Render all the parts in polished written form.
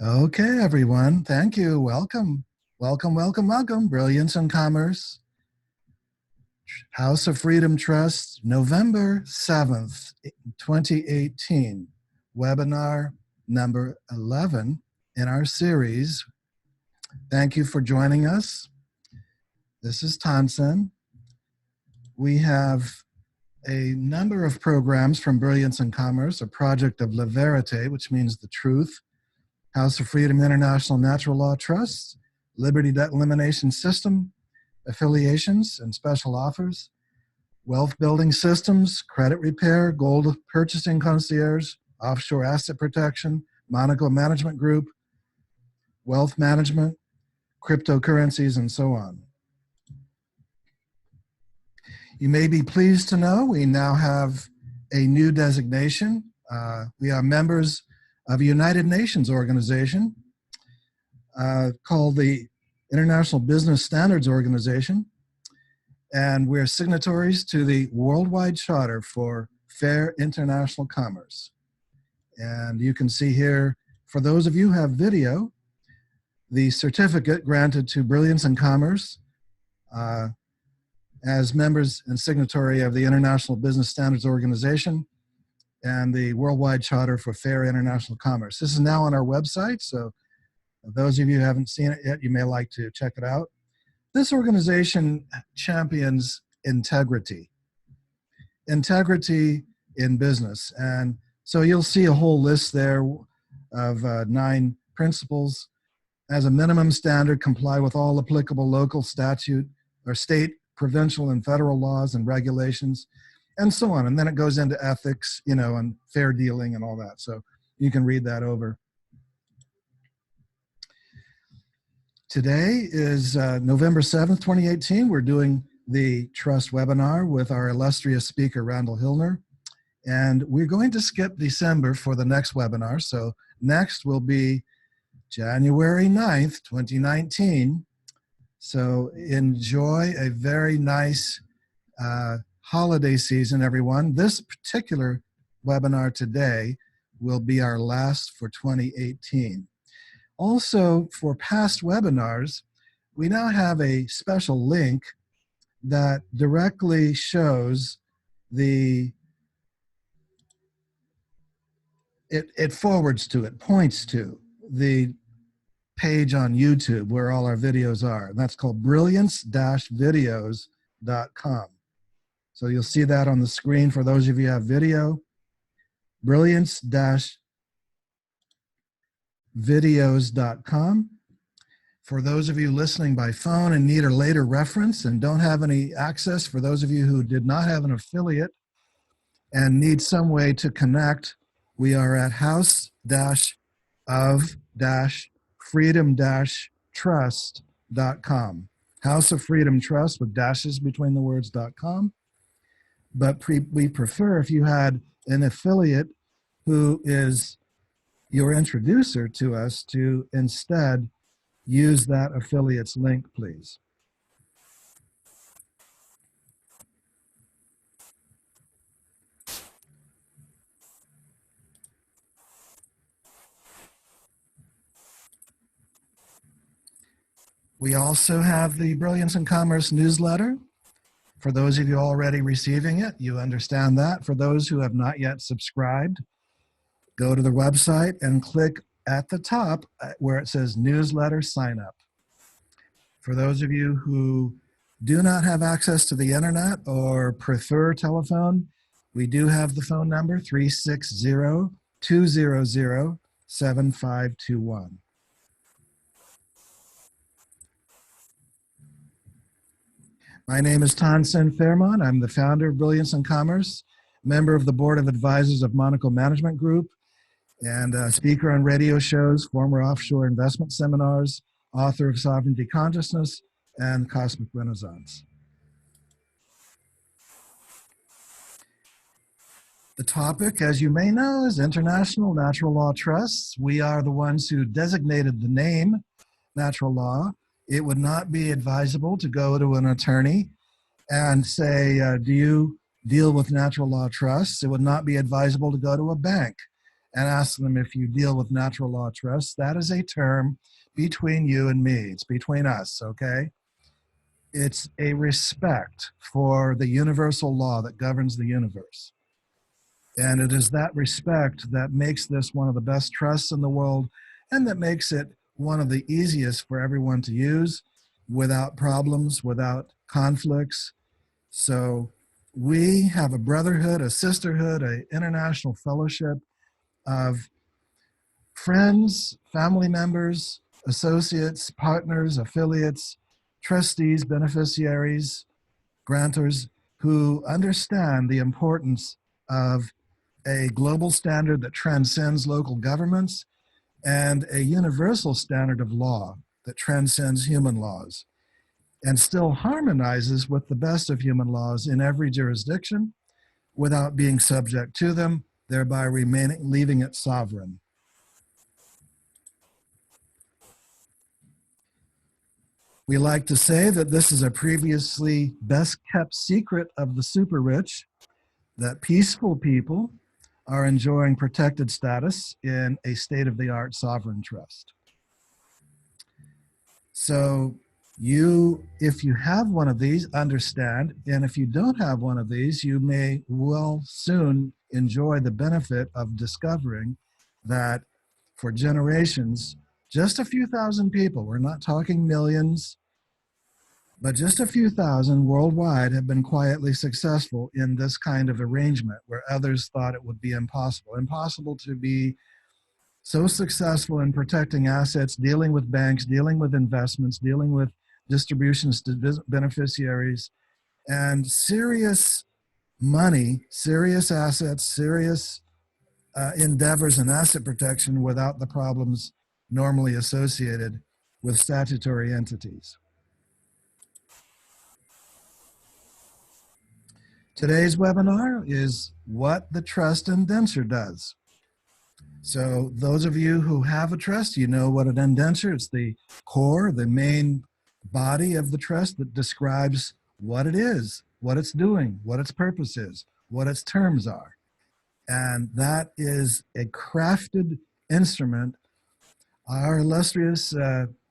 Okay, everyone. Thank you. Welcome. Welcome, welcome, welcome. Brilliance and Commerce. House of Freedom Trust, November 7th, 2018. Webinar number 11 in our series. Thank you for joining us. This is Tansen. We have a number of programs from Brilliance and Commerce, a project of La Verite, which means the truth, House of Freedom International Natural Law Trusts, Liberty Debt Elimination System, affiliations and special offers, wealth building systems, credit repair, gold purchasing concierge, offshore asset protection, Monaco Management Group, wealth management, cryptocurrencies, and so on. You may be pleased to know we now have a new designation. We are members of a United Nations organization called the International Business Standards Organization, and we're signatories to the Worldwide Charter for Fair International Commerce. And you can see here, for those of you who have video, the certificate granted to Brilliance and Commerce as members and signatory of the International Business Standards Organization and the Worldwide Charter for Fair International Commerce. This is now on our website, so those of you who haven't seen it yet, you may like to check it out. This organization champions integrity in business. And so you'll see a whole list there of 9 principles. As a minimum standard, comply with all applicable local statute or state, provincial, and federal laws and regulations, and so on. And then it goes into ethics, and fair dealing and all that. So you can read that over. Today is November 7th, 2018. We're doing the Trust webinar with our illustrious speaker, Randall Hillner. And we're going to skip December for the next webinar. So next will be January 9th, 2019. So enjoy a very nice holiday season, everyone. This particular webinar today will be our last for 2018. Also, for past webinars, we now have a special link that directly shows it forwards to, it points to the page on YouTube where all our videos are. And that's called brilliance-videos.com. So you'll see that on the screen for those of you who have video. Brilliance-videos.com. For those of you listening by phone and need a later reference and don't have any access, for those of you who did not have an affiliate and need some way to connect, we are at house-of-freedom-trust.com. House of Freedom Trust with dashes between the words.com. But we prefer if you had an affiliate who is your introducer to us to instead use that affiliate's link, please. We also have the Brilliance and Commerce newsletter. For those of you already receiving it, you understand that. For those who have not yet subscribed, go to the website and click at the top where it says newsletter sign up. For those of you who do not have access to the internet or prefer telephone, we do have the phone number 360-200-7521. My name is Tansen Fairmont. I'm the founder of Brilliance and Commerce, member of the Board of Advisors of Monaco Management Group, and a speaker on radio shows, former offshore investment seminars, author of Sovereignty Consciousness and Cosmic Renaissance. The topic, as you may know, is International Natural Law Trusts. We are the ones who designated the name natural law. It would not be advisable to go to an attorney and say, do you deal with natural law trusts? It would not be advisable to go to a bank and ask them if you deal with natural law trusts. That is a term between you and me. It's between us, okay? It's a respect for the universal law that governs the universe. And it is that respect that makes this one of the best trusts in the world, and that makes it one of the easiest for everyone to use without problems, without conflicts. So we have a brotherhood, a sisterhood, an international fellowship of friends, family members, associates, partners, affiliates, trustees, beneficiaries, grantors who understand the importance of a global standard that transcends local governments and a universal standard of law that transcends human laws and still harmonizes with the best of human laws in every jurisdiction without being subject to them, thereby leaving it sovereign. We like to say that this is a previously best kept secret of the super rich, that peaceful people are enjoying protected status in a state-of-the-art sovereign trust. So if you have one of these, understand, and if you don't have one of these, you may well soon enjoy the benefit of discovering that for generations, just a few thousand people, we're not talking millions, but just a few thousand worldwide have been quietly successful in this kind of arrangement where others thought it would be impossible. Impossible to be so successful in protecting assets, dealing with banks, dealing with investments, dealing with distributions to beneficiaries, and serious money, serious assets, serious endeavors in asset protection without the problems normally associated with statutory entities. Today's webinar is what the trust indenture does. So those of you who have a trust, you know what an indenture is. It's the core, the main body of the trust that describes what it is, what it's doing, what its purpose is, what its terms are. And that is a crafted instrument. Our illustrious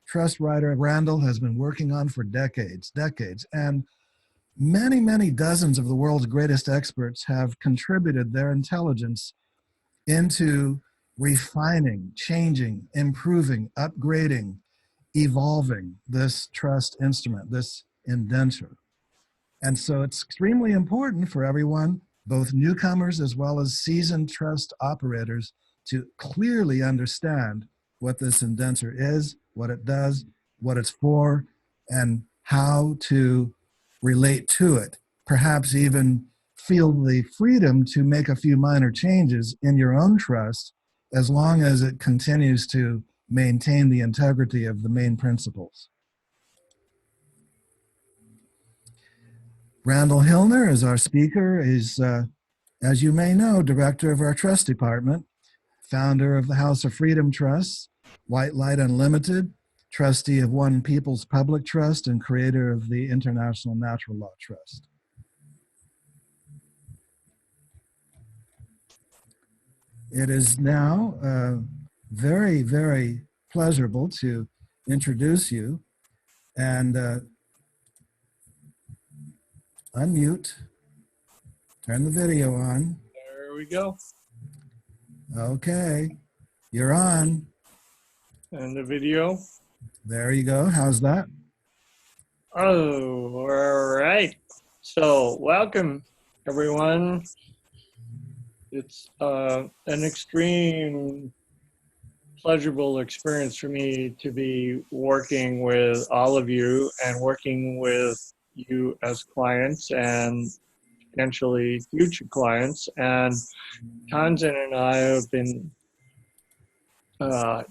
trust writer, Randall, has been working on for decades. And many, many dozens of the world's greatest experts have contributed their intelligence into refining, changing, improving, upgrading, evolving this trust instrument, this indenture. And so it's extremely important for everyone, both newcomers as well as seasoned trust operators, to clearly understand what this indenture is, what it does, what it's for, and how to relate to it. Perhaps even feel the freedom to make a few minor changes in your own trust as long as it continues to maintain the integrity of the main principles. Randall Hillner is our speaker. He's, as you may know, director of our trust department, founder of the House of Freedom Trust, White Light Unlimited, trustee of One People's Public Trust, and creator of the International Natural Law Trust. It is now very, very pleasurable to introduce you and unmute, turn the video on. There we go. Okay, you're on. And the video. There you go. How's that? Oh, all right. So welcome, everyone. It's an extreme pleasurable experience for me to be working with all of you and working with you as clients and potentially future clients. And Tanzan and I have been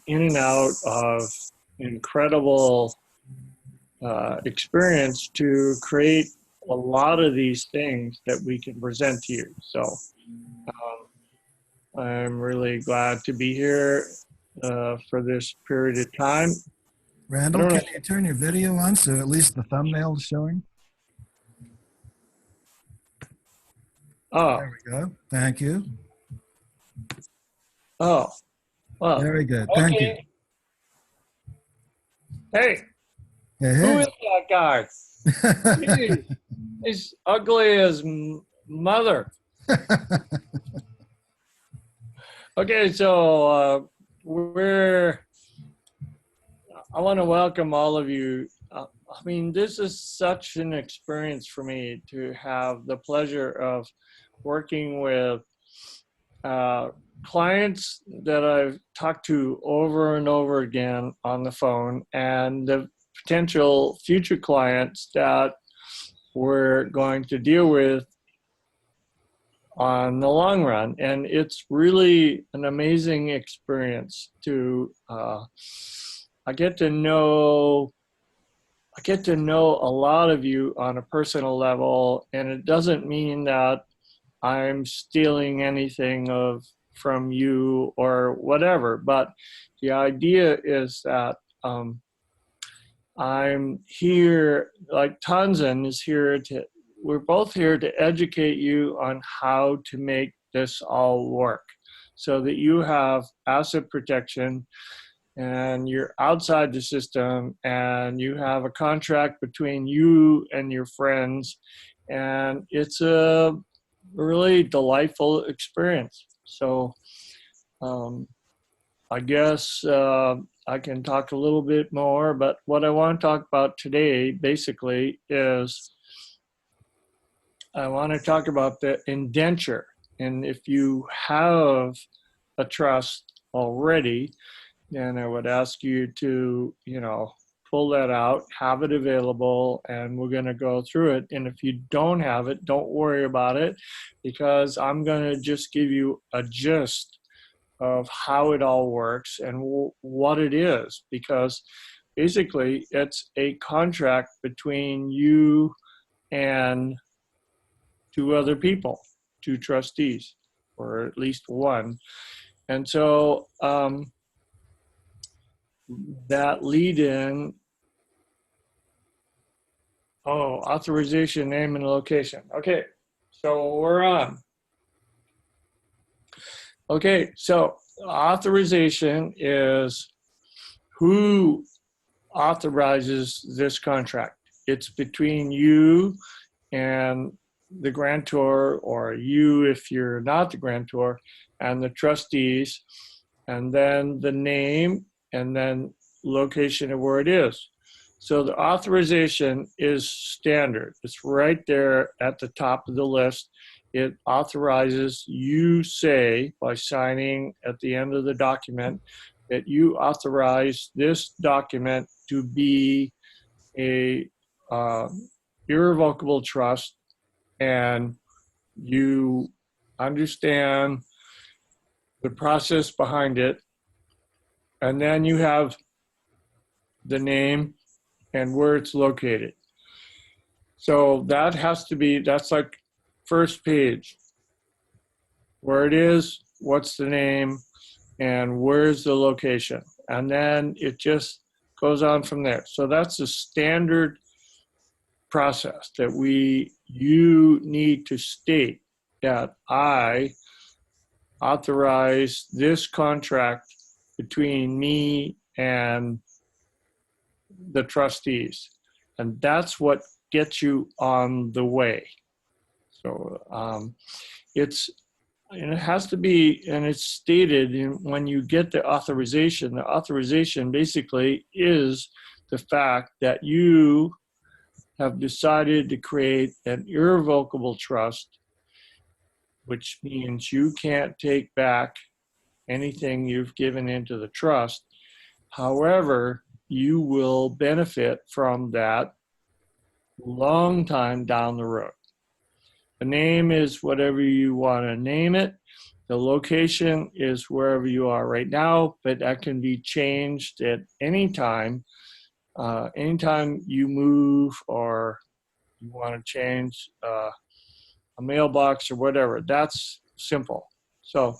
in and out of incredible experience to create a lot of these things that we can present to you. So I'm really glad to be here for this period of time. Randall, can you turn your video on so at least the thumbnail is showing? Oh, there we go. Thank you. Oh, well, Very good. Thank you. okay. Hey, who Hey, is that guy? hey. Jeez, he's ugly as mother. Okay, so I want to welcome all of you. I mean, this is such an experience for me to have the pleasure of working with uh, clients that I've talked to over and over again on the phone, and the potential future clients that we're going to deal with on the long run. And it's really an amazing experience to I get to know a lot of you on a personal level, and it doesn't mean that I'm stealing anything from you or whatever, but the idea is that I'm here, like Tanzan is here we're both here to educate you on how to make this all work so that you have asset protection and you're outside the system and you have a contract between you and your friends, and it's a really delightful experience. So I guess I can talk a little bit more, but what I want to talk about today basically is I want to talk about the indenture. And if you have a trust already, then I would ask you to, pull that out, have it available, and we're going to go through it. And if you don't have it, don't worry about it, because I'm going to just give you a gist of how it all works and what it is, because basically it's a contract between you and two other people, two trustees, or at least one. And so that lead in, authorization, name, and location. Okay, so we're on. Okay, so authorization is who authorizes this contract. It's between you and the grantor, or you if you're not the grantor, and the trustees, and then the name, and then location of where it is. So the authorization is standard. It's right there at the top of the list. It authorizes, you say by signing at the end of the document that you authorize this document to be a irrevocable trust, and you understand the process behind it, and then you have the name and where it's located. So that has to be, that's like first page, where it is, what's the name, and where's the location. And then it just goes on from there. So that's a standard process that you need to state that I authorize this contract between me and the trustees. And that's what gets you on the way. So it has to be, and it's stated when you get the authorization basically is the fact that you have decided to create an irrevocable trust, which means you can't take back anything you've given into the trust. However, you will benefit from that long time down the road. The name is whatever you want to name it. The location is wherever you are right now, but that can be changed at any time. Anytime you move or you want to change a mailbox or whatever, that's simple. So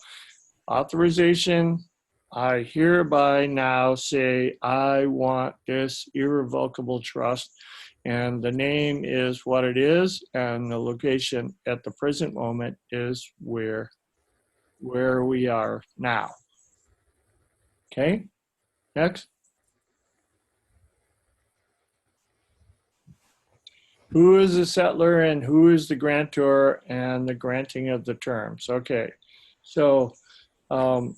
authorization, I hereby now say I want this irrevocable trust, and the name is what it is, and the location at the present moment is where we are now. Okay, next. Who is the settlor and who is the grantor and the granting of the terms? Okay, so the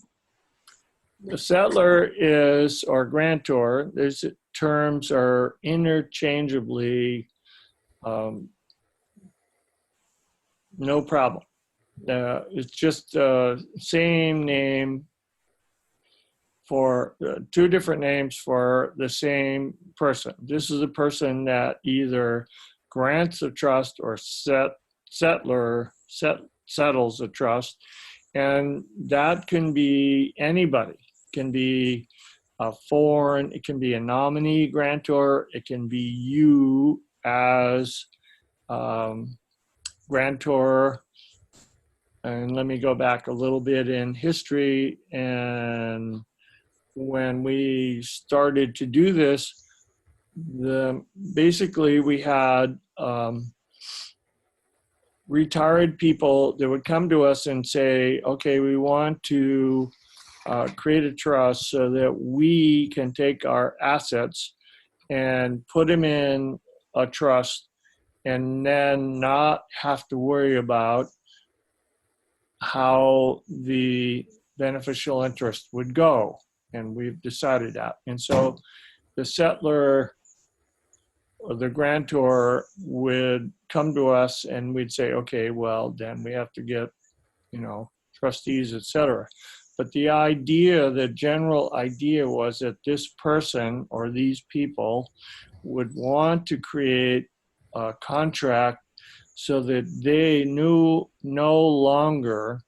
settlor is, or grantor, these terms are interchangeably no problem. It's just same name for two different names for the same person. This is a person that either grants a trust or settles a trust, and that can be anybody. It can be a foreign, it can be a nominee grantor, it can be you as grantor. And let me go back a little bit in history. And when we started to do this, basically we had retired people that would come to us and say, okay, we want to create a trust so that we can take our assets and put them in a trust and then not have to worry about how the beneficial interest would go. And we've decided that. And so the settlor or the grantor would come to us and we'd say, okay, well, then we have to get, trustees, etc. But the idea, the general idea was that this person or these people would want to create a contract so that they no longer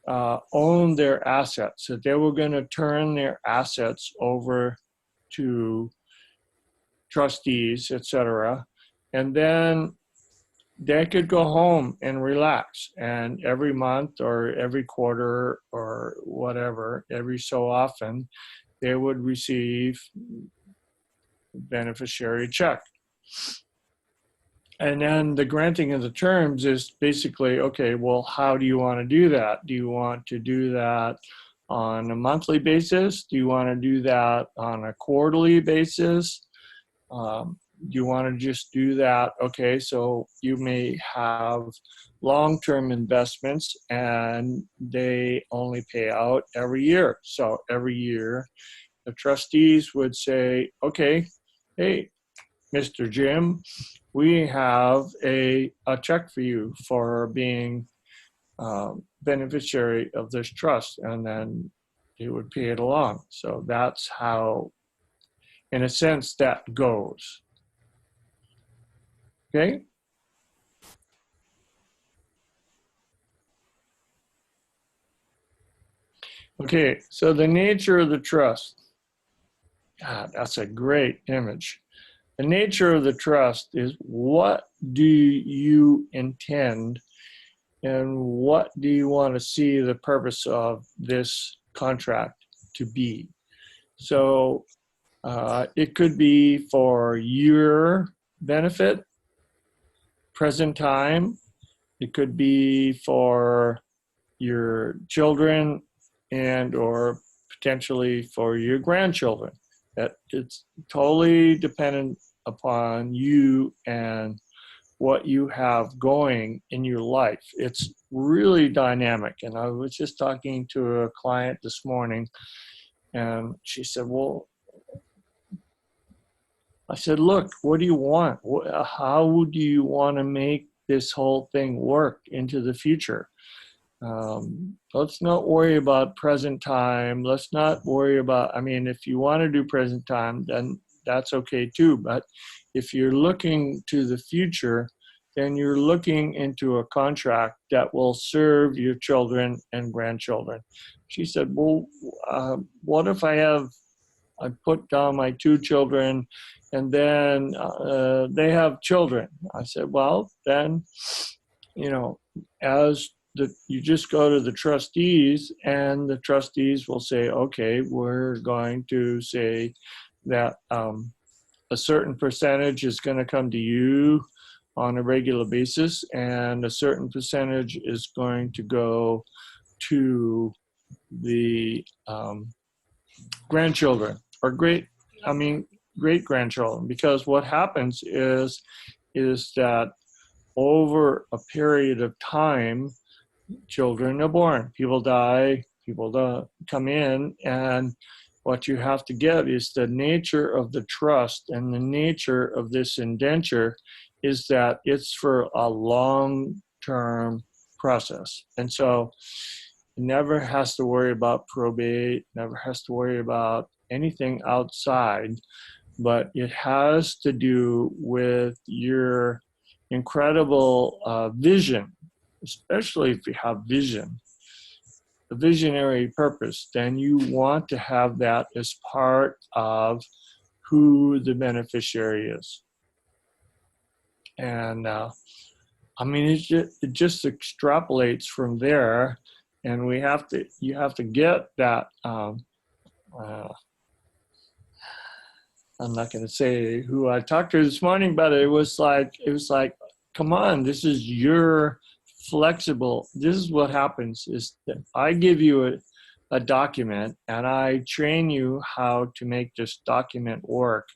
own their assets, that they were going to turn their assets over to trustees, etc. And then they could go home and relax. And every month or every quarter or whatever, every so often, they would receive beneficiary check. And then the granting of the terms is basically, okay, well, how do you want to do that? Do you want to do that on a monthly basis? Do you want to do that on a quarterly basis? Do you want to just do that? Okay, so you may have long-term investments and they only pay out every year. So every year, the trustees would say, okay, hey, Mr. Jim, we have a check for you for being beneficiary of this trust, and then he would pay it along. So that's how, in a sense, that goes. Okay? Okay, so the nature of the trust. God, that's a great image. The nature of the trust is, what do you intend and what do you want to see the purpose of this contract to be? So it could be for your benefit, present time. It could be for your children and or potentially for your grandchildren. That it's totally dependent upon you and what you have going in your life. It's really dynamic. And I was just talking to a client this morning and she said, well, I said, look, what do you want? How do you want to make this whole thing work into the future? Let's not worry about present time. Let's not worry about, if you want to do present time, then that's okay too. But if you're looking to the future, then you're looking into a contract that will serve your children and grandchildren. She said, well, what if I put down my two children and then they have children? I said, well, then, you just go to the trustees and the trustees will say, okay, we're going to say that a certain percentage is going to come to you on a regular basis and a certain percentage is going to go to the grandchildren or great grandchildren, because what happens is that over a period of time, children are born, people die, people come in, and what you have to get is the nature of the trust, and the nature of this indenture is that it's for a long-term process. And so it never has to worry about probate, never has to worry about anything outside, but it has to do with your incredible vision, especially if you have vision, a visionary purpose. Then you want to have that as part of who the beneficiary is. And it just extrapolates from there, and you have to get that. I'm not going to say who I talked to this morning, but it was like, come on, this is your flexible. This is what happens is that I give you a document, and I train you how to make this document work.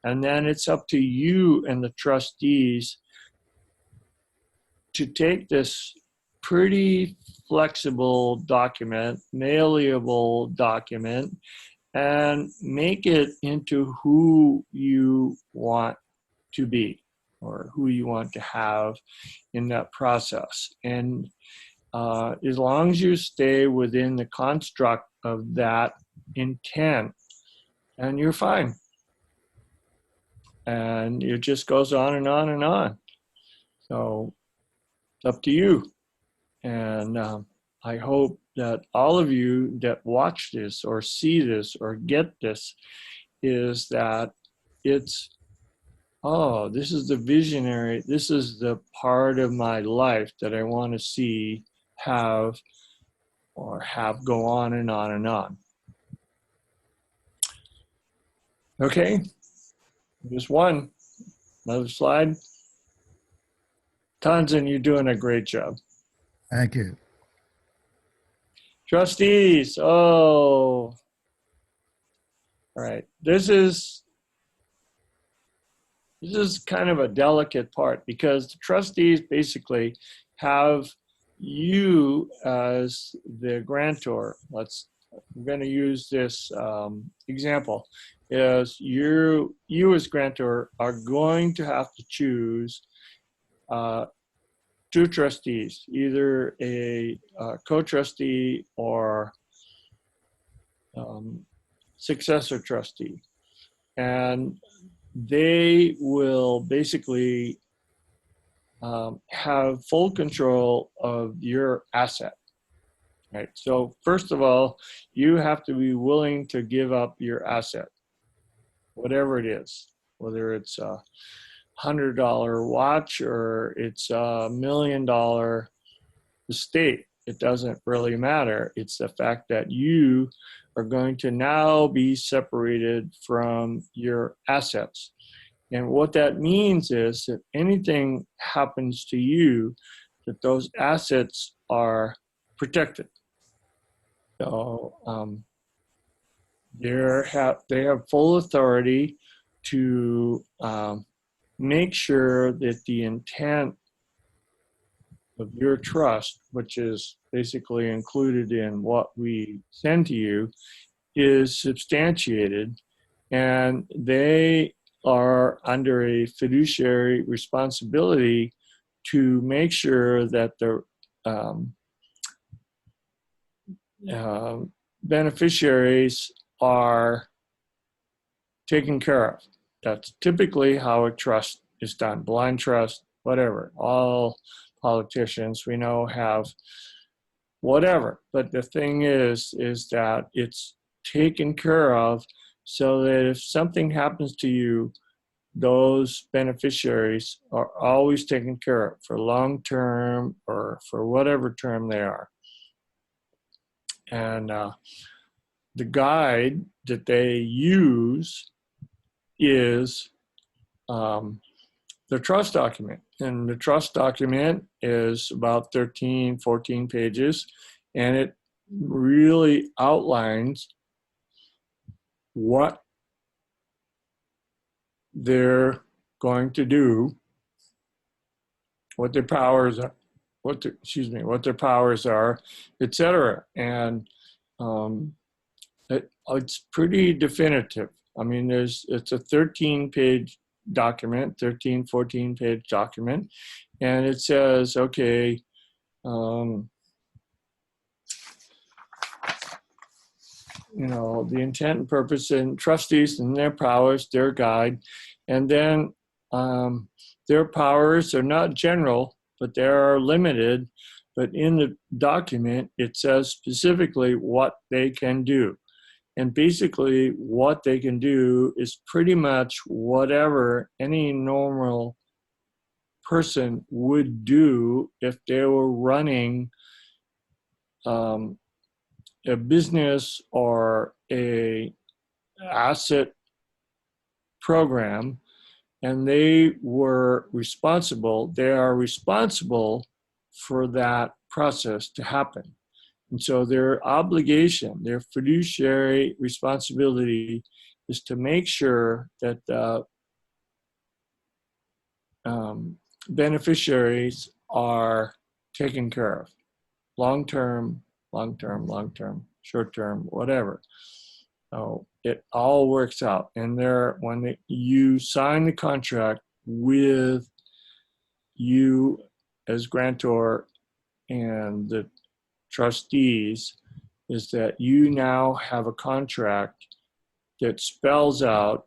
And then it's up to you and the trustees to take this pretty flexible document, malleable document, and make it into who you want to be or who you want to have in that process. And as long as you stay within the construct of that intent, and you're fine. And it just goes on and on and on. So it's up to you. And I hope that all of you that watch this or see this or get this is that it's, oh, this is the visionary, this is the part of my life that I want to see have go on and on and on. Okay, there's one. Another slide. Tanzan, you're doing a great job. Thank you. Trustees, oh. All right, this is kind of a delicate part, because the trustees basically have you as the grantor. I'm going to use this example. Is you as grantor are going to have to choose two trustees, either a co-trustee or successor trustee. And they will basically have full control of your asset, right? So first of all, you have to be willing to give up your asset, whatever it is, whether it's a $100 watch or it's $1 million estate. It doesn't really matter. It's the fact that you are going to now be separated from your assets. And what that means is that anything happens to you, that those assets are protected. So they have full authority to make sure that the intent of your trust, which is basically included in what we send to you, is substantiated, and they are under a fiduciary responsibility to make sure that the beneficiaries are taken care of. That's typically how a trust is done, blind trust, whatever. All politicians we know have whatever, but the thing is that it's taken care of so that if something happens to you, those beneficiaries are always taken care of for long term or for whatever term they are. And the guide that they use is the trust document. And the trust document is about 13, 14 pages, and it really outlines what they're going to do, what their powers are, what their powers are, etc. And it's pretty definitive. I mean, it's a 13-page document, 14-page document, and it says, okay, the intent and purpose and trustees and their powers, their guide, and then their powers are not general, but they are limited. But in the document, it says specifically what they can do. And basically what they can do is pretty much whatever any normal person would do if they were running a business or a asset program, and they are responsible for that process to happen. And so their obligation, their fiduciary responsibility is to make sure that the beneficiaries are taken care of, long-term, short-term, whatever. So it all works out. And when you sign the contract with you as grantor and the trustees, is that you now have a contract that spells out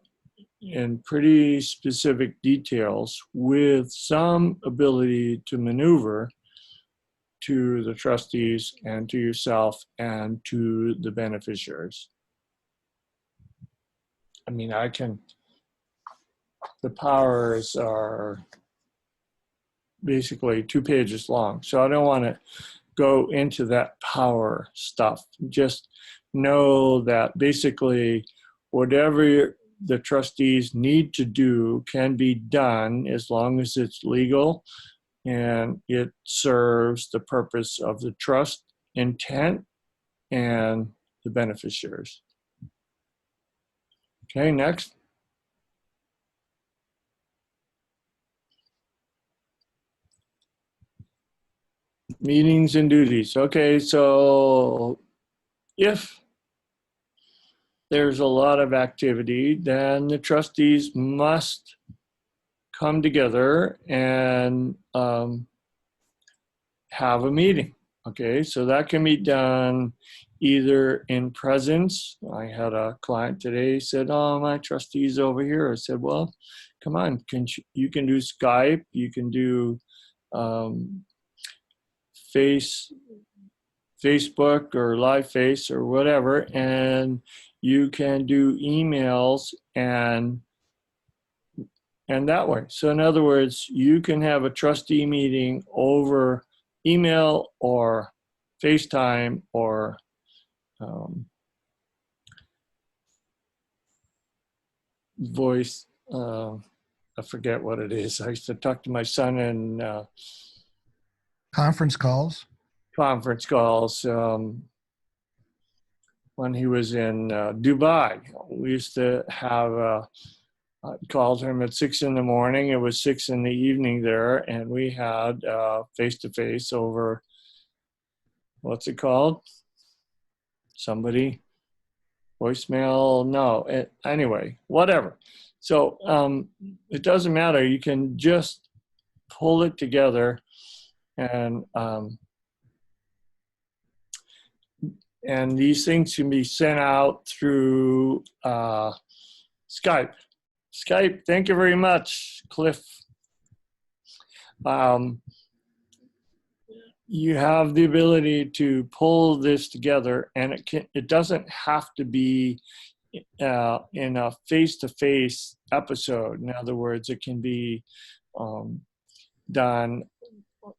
in pretty specific details with some ability to maneuver to the trustees and to yourself and to the beneficiaries. I mean, the powers are basically 2 pages long, so I don't want to go into that power stuff. Just know that basically whatever the trustees need to do can be done as long as it's legal and it serves the purpose of the trust intent and the beneficiaries. Okay, next. Meetings and duties. Okay, so if there's a lot of activity, then the trustees must come together and have a meeting. Okay, so that can be done either in presence. I had a client today said, "Oh, my trustee's over here." I said, "Well, come on, you can do Skype, you can do Facebook or Live Face or whatever, and you can do emails and that way." So in other words, you can have a trustee meeting over email or FaceTime or voice. I forget what it is. I used to talk to my son in Conference calls. Conference calls when he was in Dubai. We used to have I called him at 6 in the morning. It was 6 in the evening there, and we had face-to-face over, what's it called? Somebody, voicemail? No, anyway, whatever. So it doesn't matter. You can just pull it together and these things can be sent out through Skype. Skype, thank you very much, Cliff. You have the ability to pull this together, and it doesn't have to be in a face-to-face episode. In other words, it can be done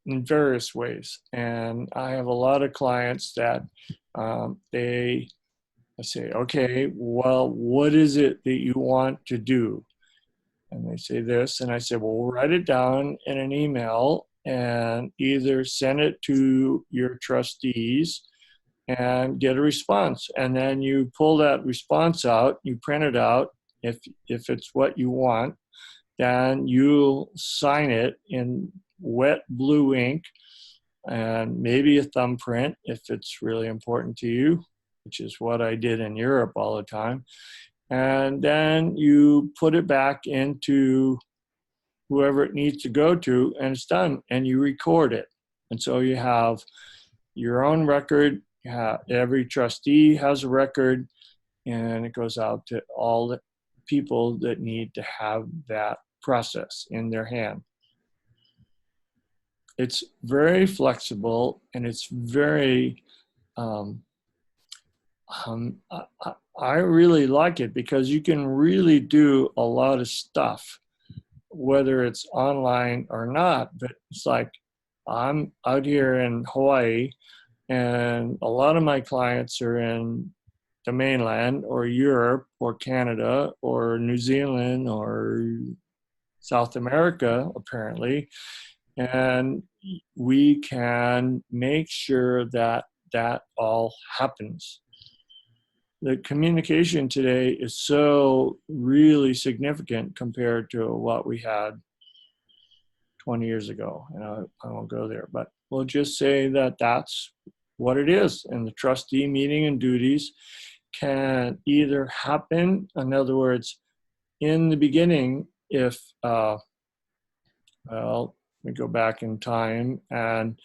in various ways. And I have a lot of clients that I say, "Okay, well, what is it that you want to do?" And they say this, and I say, "Well, write it down in an email and either send it to your trustees and get a response. And then you pull that response out, you print it out. If it's what you want, then you'll sign it in wet blue ink and maybe a thumbprint if it's really important to you, which is what I did in Europe all the time. And then you put it back into whoever it needs to go to, and it's done, and you record it. And so you have your own record. Every trustee has a record, and it goes out to all the people that need to have that process in their hand. It's very flexible, and it's very, I really like it because you can really do a lot of stuff, whether it's online or not. But it's like, I'm out here in Hawaii, and a lot of my clients are in the mainland or Europe or Canada or New Zealand or South America, apparently. And we can make sure that that all happens. The communication today is so really significant compared to what we had 20 years ago. And I won't go there, but we'll just say that that's what it is. And the trustee meeting and duties can either happen, in other words, in the beginning, if, well, we go back in time and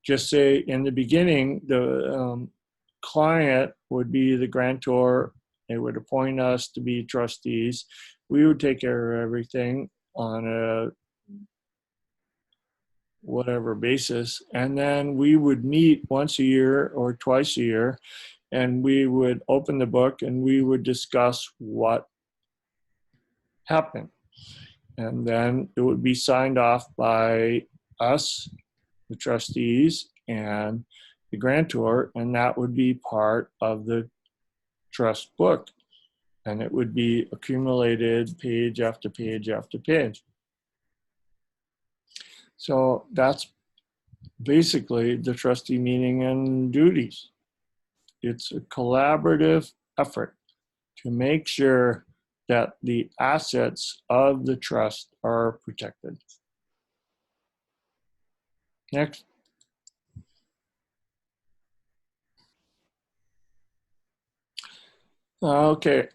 just say in the beginning, the client would be the grantor. They would appoint us to be trustees. We would take care of everything on a whatever basis. And then we would meet once a year or twice a year, and we would open the book and we would discuss what happened. And then it would be signed off by us, the trustees, and the grantor, and that would be part of the trust book. And it would be accumulated page after page after page. So that's basically the trustee meeting and duties. It's a collaborative effort to make sure that the assets of the trust are protected. Next. Okay.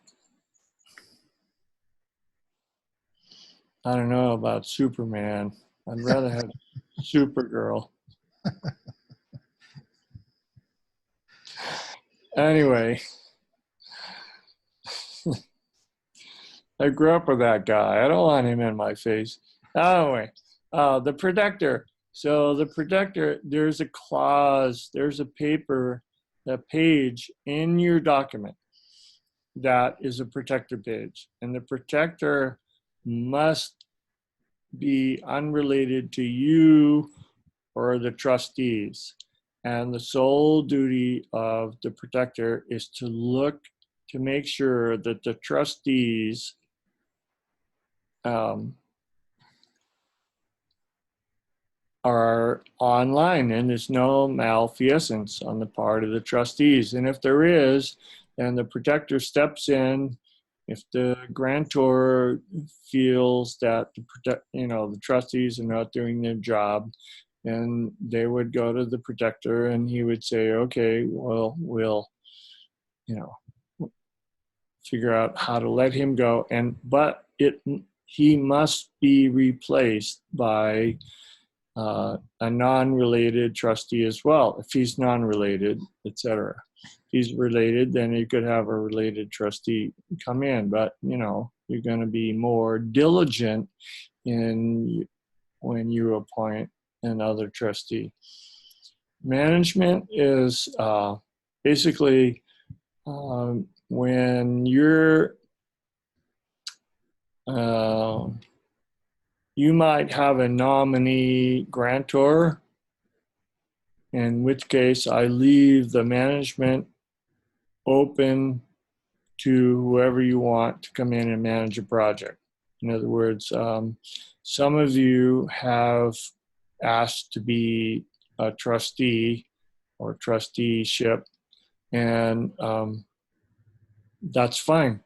I don't know about Superman. I'd rather have Supergirl. Anyway, I grew up with that guy. I don't want him in my face. Anyway, the protector. So the protector, there's a clause, there's a paper, a page in your document that is a protector page. And the protector must be unrelated to you or the trustees. And the sole duty of the protector is to look to make sure that the trustees are online and there's no malfeasance on the part of the trustees. And if there is, then the protector steps in. If the grantor feels that the trustees are not doing their job, then they would go to the protector and he would say, okay, well, we'll, figure out how to let him go. But he must be replaced by a non-related trustee as well. If he's non-related, etc. If he's related, then you could have a related trustee come in. But you're going to be more diligent when you appoint another trustee. Management is basically when you're you might have a nominee grantor, in which case I leave the management open to whoever you want to come in and manage a project. In other words, some of you have asked to be a trustee or trusteeship, and that's fine.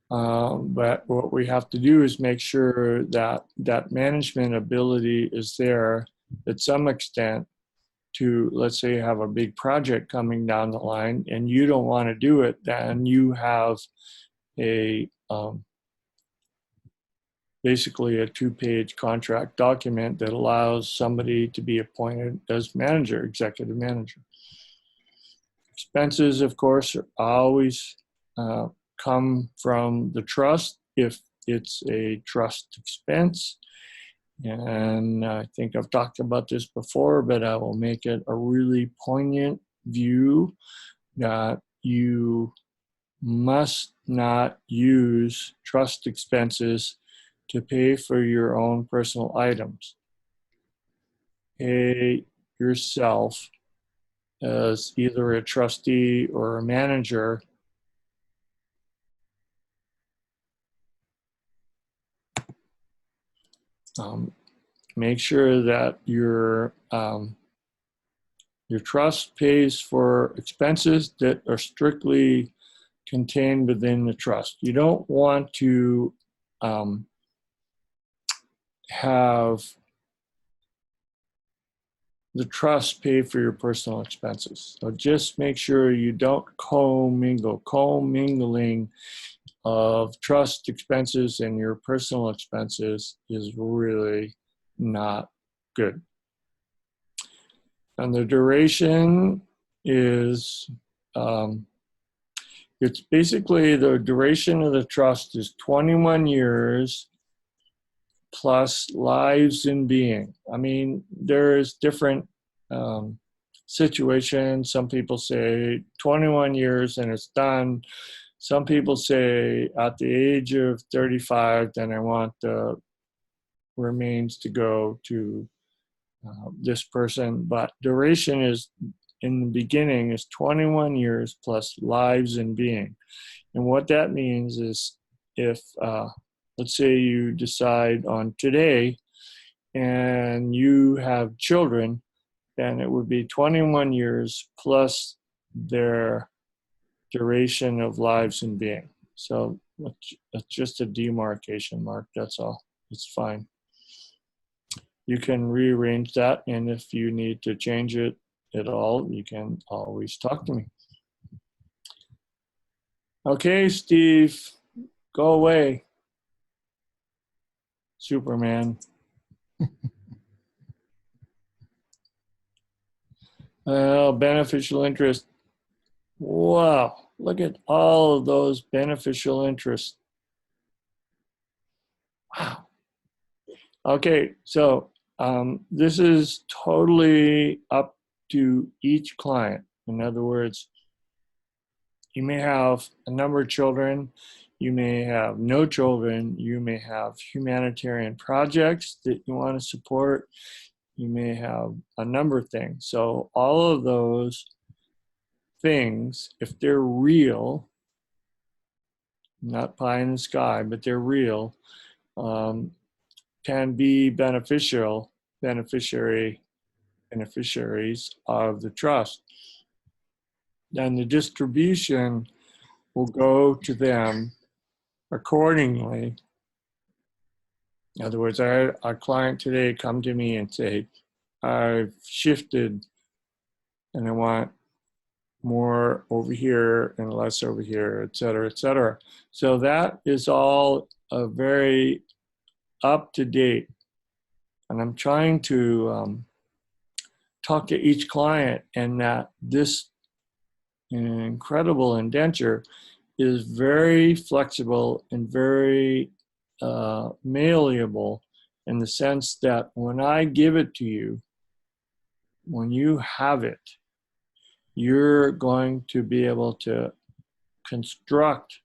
But what we have to do is make sure that that management ability is there at some extent to, let's say, have a big project coming down the line and you don't want to do it, then you have a basically a 2-page contract document that allows somebody to be appointed as manager, executive manager. Expenses, of course, are always come from the trust if it's a trust expense. And I think I've talked about this before, but I will make it a really poignant view that you must not use trust expenses to pay for your own personal items. Pay yourself as either a trustee or a manager make sure that your trust pays for expenses that are strictly contained within the trust. You don't want to have the trust pay for your personal expenses. So just make sure you don't commingle. Commingling of trust expenses and your personal expenses is really not good. And the duration is, it's basically the duration of the trust is 21 years plus lives in being. I mean, there's different situations. Some people say 21 years and it's done. Some people say at the age of 35, then I want the remains to go to this person. But duration is, in the beginning, is 21 years plus lives in being. And what that means is if, let's say you decide on today and you have children, then it would be 21 years plus their duration of lives in being. So that's just a demarcation mark, that's all. It's fine. You can rearrange that, and if you need to change it at all, you can always talk to me. Okay, Steve, go away. Superman. Beneficial interest. Wow, look at all of those beneficial interests. Wow. Okay, so this is totally up to each client. In other words, you may have a number of children, you may have no children, you may have humanitarian projects that you want to support, you may have a number of things. So all of those things, if they're real, not pie in the sky, but they're real, can be beneficiaries of the trust. Then the distribution will go to them accordingly. In other words, I had a client today come to me and say, I've shifted and I want more over here and less over here, et cetera, et cetera. So that is all a very up to date. And I'm trying to talk to each client, and that this incredible indenture is very flexible and very malleable, in the sense that when I give it to you, when you have it, you're going to be able to construct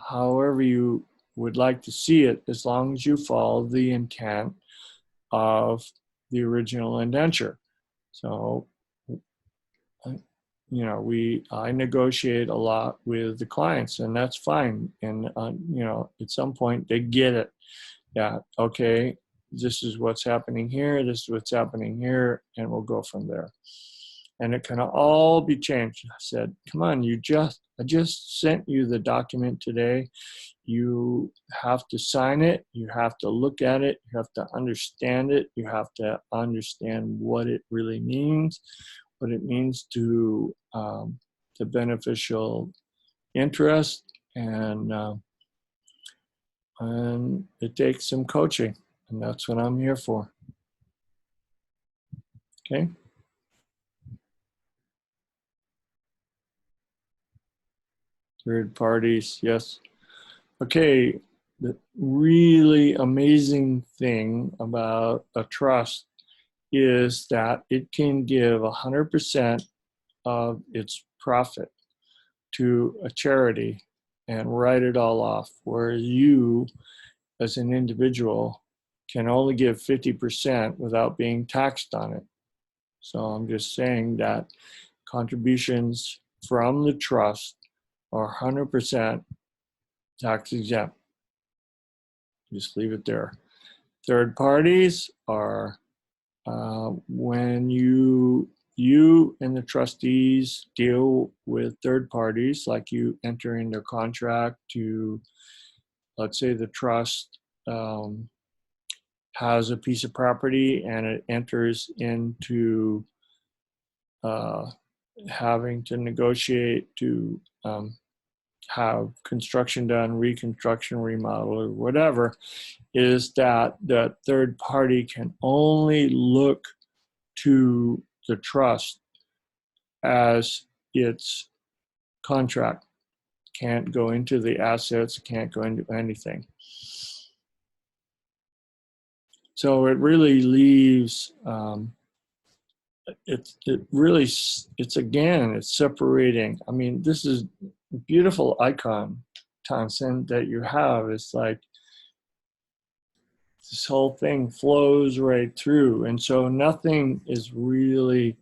however you would like to see it, as long as you follow the intent of the original indenture. So, you know, I negotiate a lot with the clients, and that's fine. And, you know, at some point they get it, that, okay, this is what's happening here, this is what's happening here, and we'll go from there. and it can all be changed. I said, come on, I just sent you the document today. You have to sign it. You have to look at it. You have to understand it. You have to understand what it really means, what it means to the beneficial interest, and it takes some coaching, and that's what I'm here for. Okay. Third parties, yes. Okay, the really amazing thing about a trust is that it can give 100% of its profit to a charity and write it all off, where you, as an individual, can only give 50% without being taxed on it. So I'm just saying that contributions from the trust are 100% tax exempt. Just leave it there. Third parties are when you and the trustees deal with third parties, like you enter into a contract to, let's say the trust has a piece of property and it enters into having to negotiate to have construction done, reconstruction, remodel, or whatever, is that the third party can only look to the trust as its contract. Can't go into the assets, can't go into anything. So it really leaves, it's separating. I mean, this is a beautiful icon, Thompson, that you have. It's like this whole thing flows right through. And so nothing is really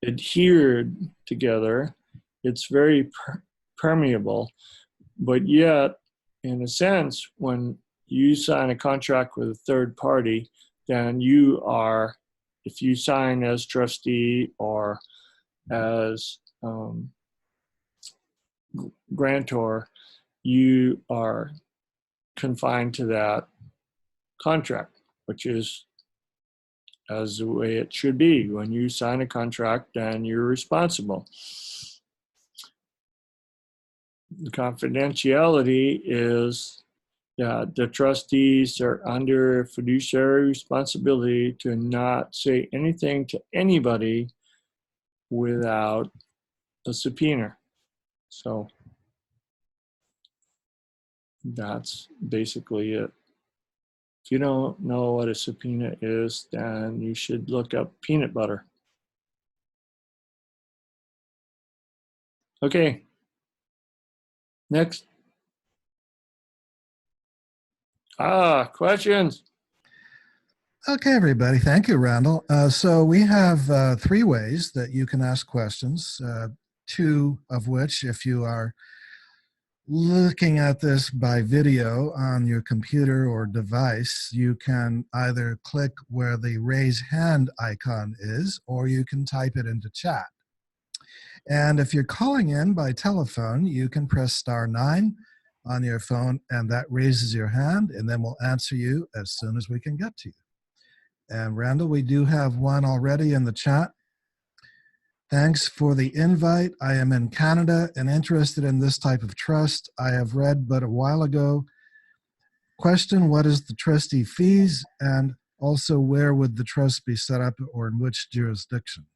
adhered together. It's very permeable, but yet, in a sense, when you sign a contract with a third party, then you are, if you sign as trustee or as grantor, you are confined to that contract, which is as the way it should be. When you sign a contract, then you're responsible. The confidentiality is that the trustees are under fiduciary responsibility to not say anything to anybody without a subpoena. So that's basically it. If you don't know what a subpoena is, then you should look up peanut butter. Okay. Next. Questions? Okay, everybody. Thank you, Randall. So we have 3 ways that you can ask questions, 2 of which, if you are looking at this by video on your computer or device, you can either click where the raise hand icon is, or you can type it into chat. And if you're calling in by telephone, you can press *9 on your phone, and that raises your hand, and then we'll answer you as soon as we can get to you. And Randall, we do have one already in the chat. Thanks for the invite. I am in Canada and interested in this type of trust. I have read but a while ago. Question, what is the trustee fees? And also, where would the trust be set up or in which jurisdiction?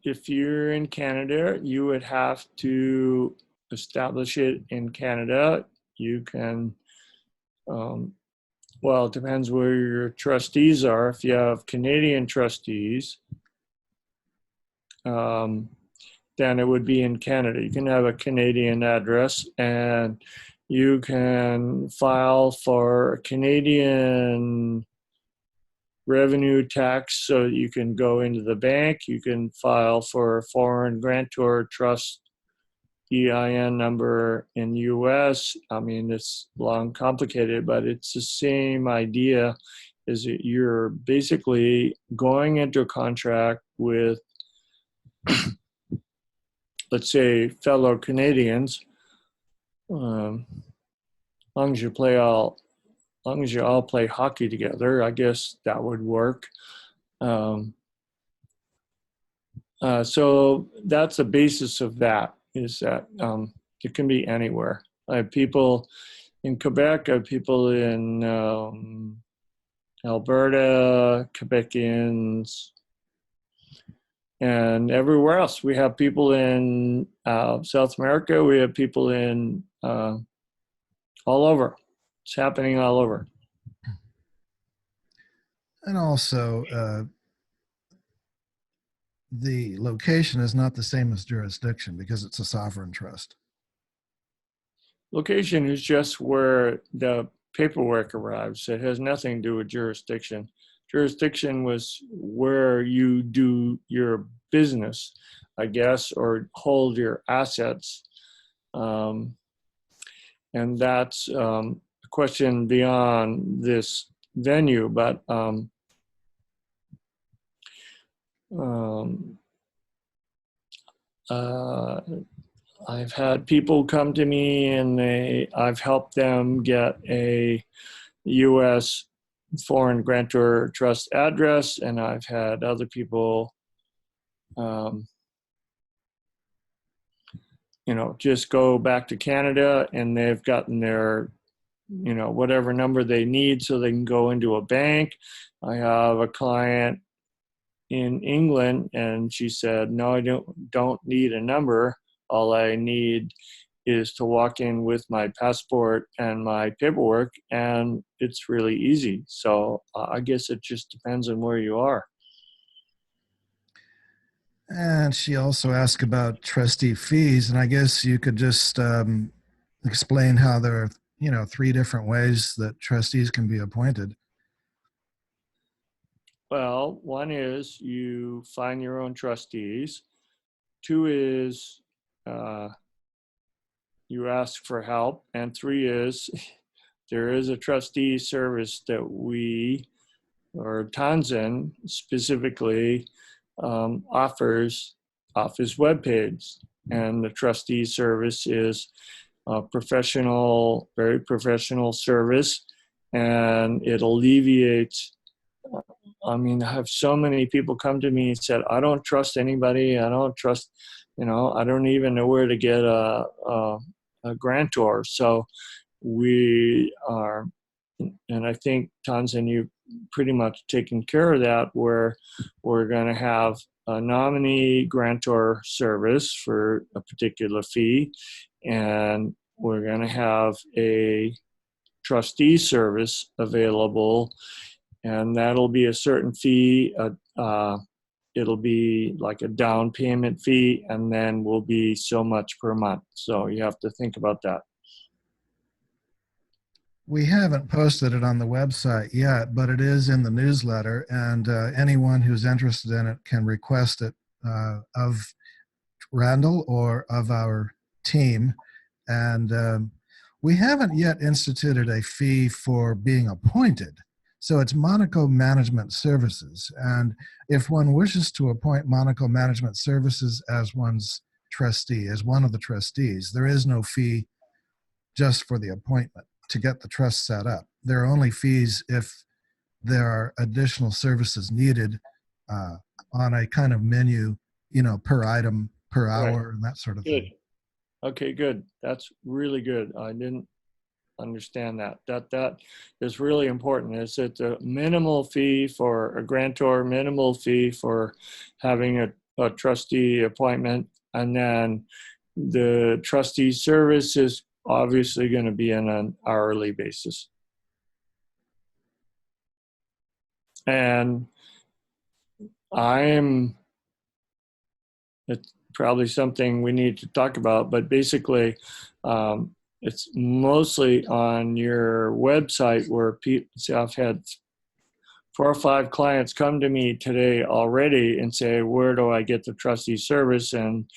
If you're in Canada, you would have to establish it in Canada. You can, well, it depends where your trustees are. If you have Canadian trustees, then it would be in Canada. You can have a Canadian address and you can file for Canadian revenue tax, so you can go into the bank. You can file for a foreign grantor trust EIN number in US. I mean, it's long, complicated, but it's the same idea is that you're basically going into a contract with, let's say, fellow Canadians. Long as you long as you all play hockey together, I guess that would work. So that's the basis of that, is that it can be anywhere. I have people in Quebec, I have people in Alberta, Quebecians, and everywhere else. We have people in South America, we have people in all over. It's happening all over. And also, the location is not the same as jurisdiction because it's a sovereign trust. Location is just where the paperwork arrives. It has nothing to do with jurisdiction. Jurisdiction was where you do your business, I guess, or hold your assets. And that's a question beyond this venue, but I've had people come to me and I've helped them get a U.S. foreign grantor trust address, and I've had other people, just go back to Canada and they've gotten their, whatever number they need so they can go into a bank. I have a client in England and she said, no, I don't need a number. All I need is to walk in with my passport and my paperwork, and it's really easy. So I guess it just depends on where you are. And she also asked about trustee fees, and I guess you could just explain how there are, 3 different ways that trustees can be appointed. Well, one is you find your own trustees. 2 is you ask for help. And 3 is there is a trustee service that we, or Tanzan specifically, offers off his webpage. And the trustee service is a professional, very professional service, and it alleviates. I have so many people come to me and said, I don't trust anybody. I don't trust, I don't even know where to get a grantor. So we are, and I think Tanzan, you pretty much taken care of that, where we're going to have a nominee grantor service for a particular fee, and we're going to have a trustee service available, and that'll be a certain fee. It'll be like a down payment fee, and then will be so much per month. So you have to think about that. We haven't posted it on the website yet, but it is in the newsletter, and anyone who's interested in it can request it of Randall or of our team. And we haven't yet instituted a fee for being appointed. So it's Monaco Management Services. And if one wishes to appoint Monaco Management Services as one's trustee, as one of the trustees, there is no fee just for the appointment to get the trust set up. There are only fees if there are additional services needed on a kind of menu, per item, per hour, and that sort of Good. thing. Okay, good. That's really good. I didn't understand that. That is really important. Is it a minimal fee for a grantor, minimal fee for having a trustee appointment, and then the trustee service is obviously going to be on an hourly basis. And it's probably something we need to talk about, but basically it's mostly on your website where people, I've had 4 or 5 clients come to me today already and say, where do I get the trustee service? And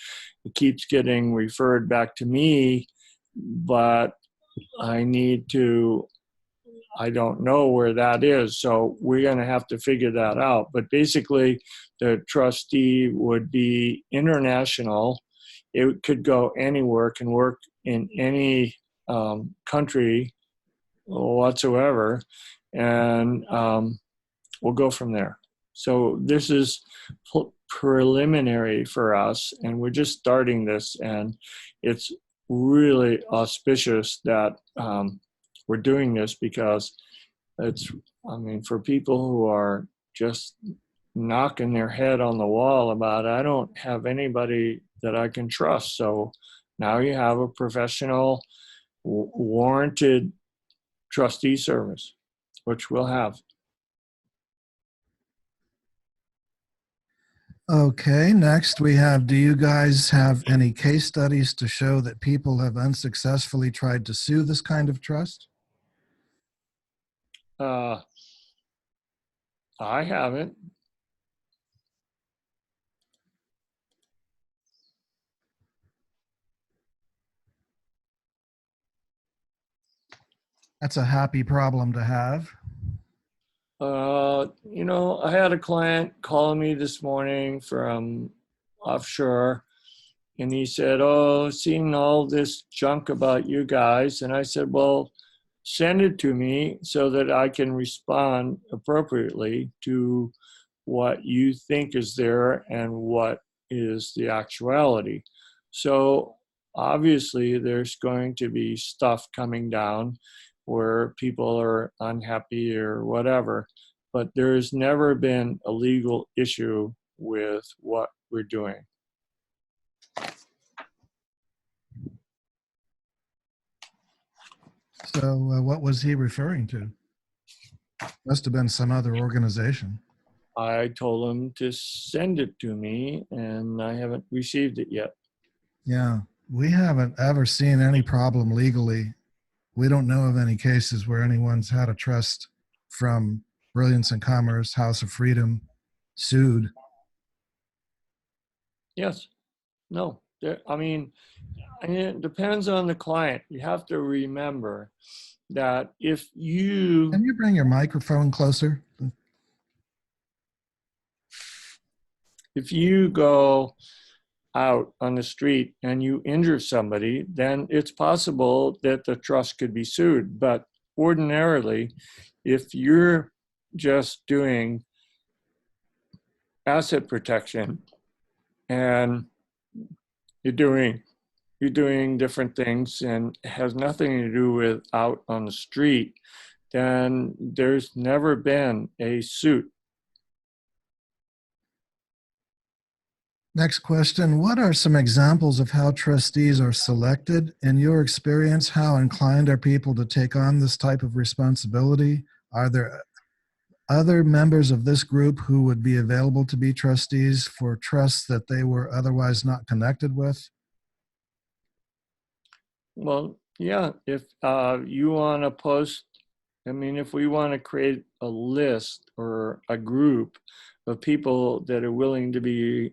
it keeps getting referred back to me, but I need to I don't know where that is, so we're going to have to figure that out. But basically, the trustee would be international. It could go anywhere, can work in any country whatsoever, and we'll go from there. So this is preliminary for us, and we're just starting this, and it's really auspicious that we're doing this, because it's, I mean, for people who are just knocking their head on the wall about, I don't have anybody that I can trust. So now you have a professional, warranted trustee service, which we'll have. Okay, next we have, do you guys have any case studies to show that people have unsuccessfully tried to sue this kind of trust? I haven't. That's a happy problem to have. You know, I had a client call me this morning from offshore, and he said, "Oh, seeing all this junk about you guys." And I said, "Well, send it to me so that I can respond appropriately to what you think is there and what is the actuality." So obviously, there's going to be stuff coming down where people are unhappy or whatever, but there's never been a legal issue with what we're doing. So what was he referring to? Must have been some other organization. I told him to send it to me, and I haven't received it yet. Yeah, we haven't ever seen any problem legally. We don't know of any cases where anyone's had a trust from Brilliance and Commerce, House of Freedom, sued. Yes. No. I mean, and it depends on the client. You have to remember that if Can you bring your microphone closer? go out on the street and you injure somebody, then it's possible that the trust could be sued. But ordinarily, if you're just doing asset protection and you're doing different things and it has nothing to do with out on the street, then there's never been a suit. Next question. What are some examples of how trustees are selected? In your experience, how inclined are people to take on this type of responsibility? Are there other members of this group who would be available to be trustees for trusts that they were otherwise not connected with? Well, yeah, if you want to post, I mean, if we want to create a list or a group of people that are willing to be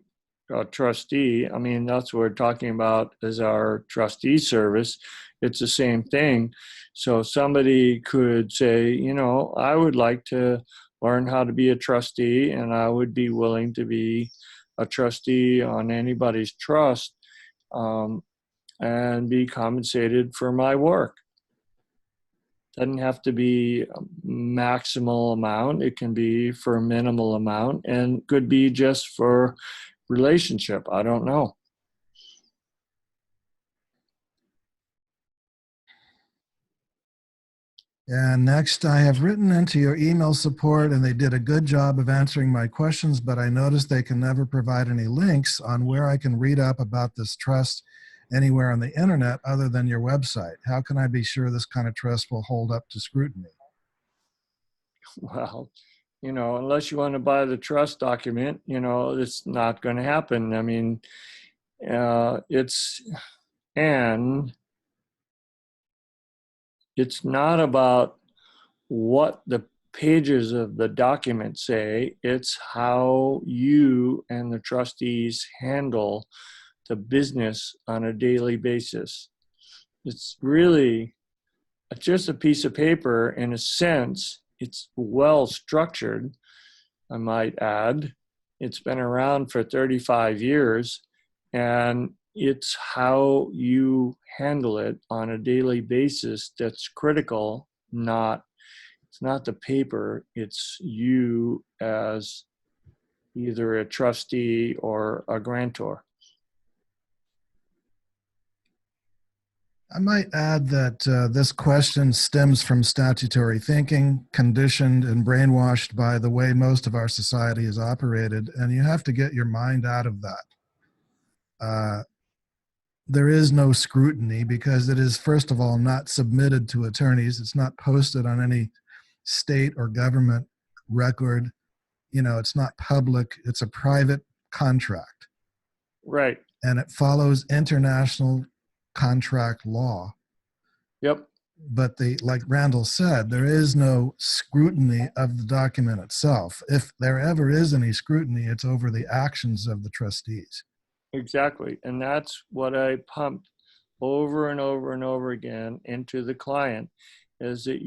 a trustee, I mean, that's what we're talking about as our trustee service. It's the same thing. So somebody could say, you know, I would like to learn how to be a trustee, and I would be willing to be a trustee on anybody's trust. And be compensated for my work. Doesn't have to be a maximal amount. It can be for a minimal amount, and could be just for relationship. I don't know. And next, I have written into your email support, and they did a good job of answering my questions, but I noticed they can never provide any links on where I can read up about this trust anywhere on the internet other than your website. How can I be sure this kind of trust will hold up to scrutiny? Well, you know, unless you want to buy the trust document, you know, it's not going to happen. I mean, and it's not about what the pages of the document say, it's how you and the trustees handle the business on a daily basis. It's really just a piece of paper. In a sense, it's well structured, I might add. It's been around for 35 years, and it's how you handle it on a daily basis that's critical. It's not the paper, it's you as either a trustee or a grantor. I might add that this question stems from statutory thinking, conditioned and brainwashed by the way most of our society is operated, and you have to get your mind out of that. There is no scrutiny because it is, first of all, not submitted to attorneys. It's not posted on any state or government record. It's not public. It's a private contract. Right. And it follows international contract law. Yep. But like Randall said, there is no scrutiny of the document itself. If there ever is any scrutiny, it's over the actions of the trustees. Exactly. And that's what I pumped over and over and over again into the client, is that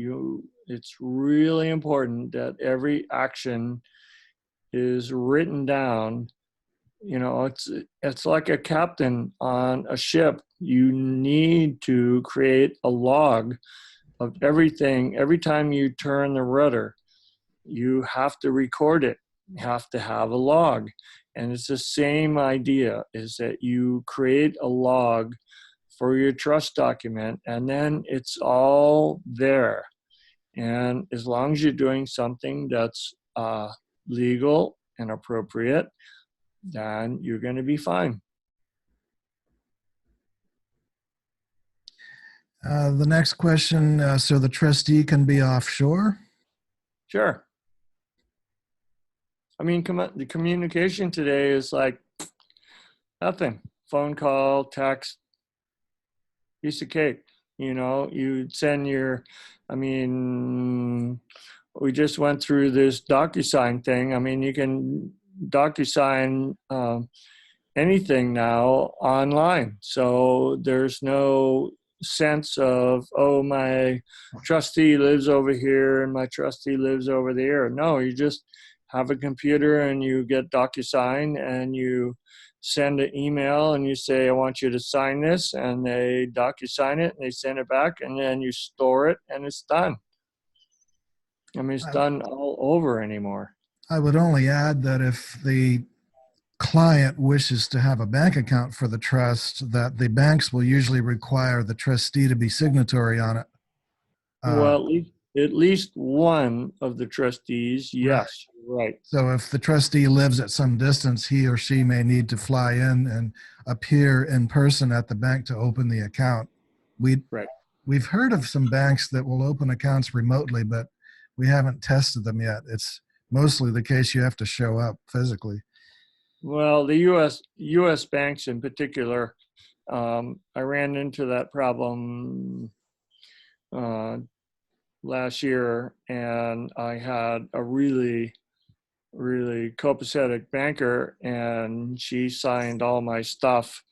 it's really important that every action is written down. It's like a captain on a ship. You need to create a log of everything. Every time you turn the rudder, you have to record it. You have to have a log. And it's the same idea, is that you create a log for your trust document, and then it's all there. And as long as you're doing something that's legal and appropriate, then you're going to be fine. The next question, so the trustee can be offshore? Sure. I mean, the communication today is like nothing. Phone call, text, piece of cake. You send we just went through this DocuSign thing. I mean, you can DocuSign anything now online. So there's no sense of, oh, my trustee lives over here and my trustee lives over there. No, you just have a computer and you get DocuSign and you send an email and you say, I want you to sign this, and they DocuSign it and they send it back, and then you store it and it's done. I mean, it's done all over anymore. I would only add that if the client wishes to have a bank account for the trust, that the banks will usually require the trustee to be signatory on it. Well, at least one of the trustees, yes, right. So if the trustee lives at some distance, he or she may need to fly in and appear in person at the bank to open the account. We've heard of some banks that will open accounts remotely, but we haven't tested them yet. It's mostly the case you have to show up physically. Well, the U.S. banks in particular, I ran into that problem last year, and I had a really, really copacetic banker, and she signed all my stuff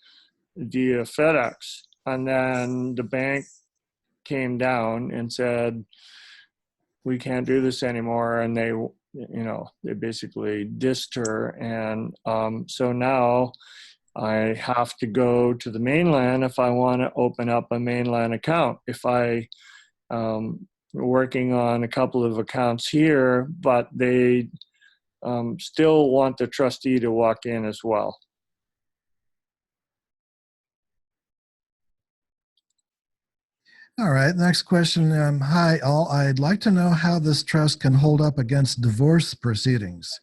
via FedEx. And then the bank came down and said, we can't do this anymore. And they basically dissed her. And so now I have to go to the mainland if I want to open up a mainland account. If I working on a couple of accounts here, but they still want the trustee to walk in as well. All right, next question. Hi, all. I'd like to know how this trust can hold up against divorce proceedings.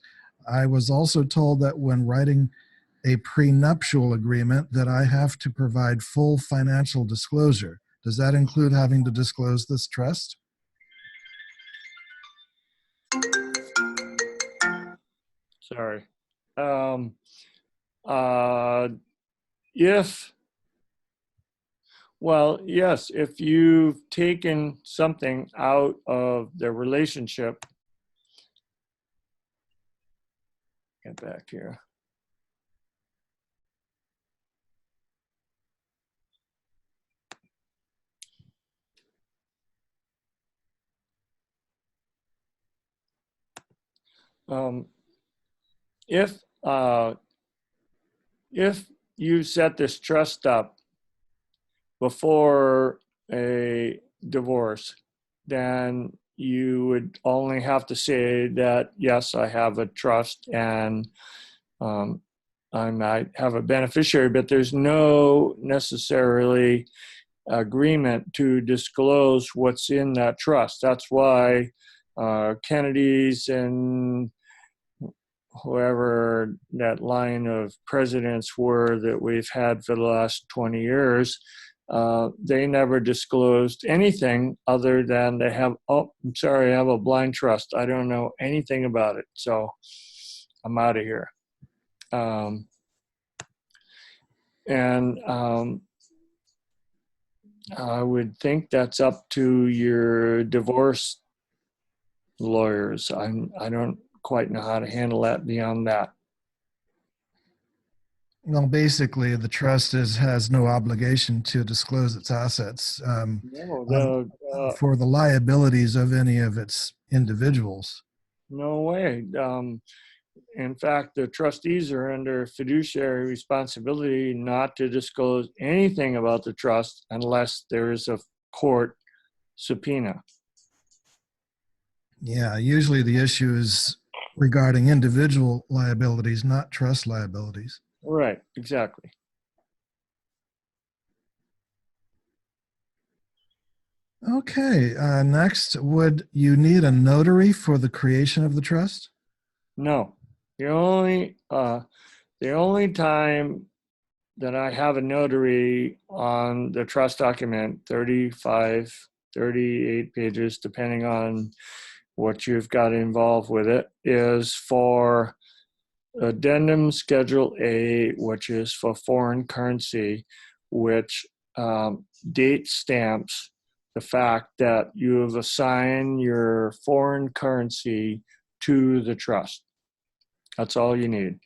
I was also told that when writing a prenuptial agreement that I have to provide full financial disclosure. Does that include having to disclose this trust? Sorry. Yes, if you've taken something out of the relationship, get back here. um, if you set this trust up before a divorce, then you would only have to say that, yes, I have a trust and I might have a beneficiary, but there's no necessarily agreement to disclose what's in that trust. That's why Kennedy's and whoever that line of presidents were that we've had for the last 20 years, they never disclosed anything other than they have, oh, I'm sorry, I have a blind trust. I don't know anything about it. So I'm out of here. I would think that's up to your divorce lawyers. I don't quite know how to handle that beyond that. Well, basically, the trust has no obligation to disclose its assets No, for the liabilities of any of its individuals. no way. In fact, the trustees are under fiduciary responsibility not to disclose anything about the trust unless there is a court subpoena. Yeah, usually the issue is regarding individual liabilities, not trust liabilities. Right, exactly. Okay, next, would you need a notary for the creation of the trust? No, the only time that I have a notary on the trust document, 35, 38 pages, depending on what you've got involved with it, is for Addendum Schedule A, which is for foreign currency, which date stamps the fact that you have assigned your foreign currency to the trust. That's all you need.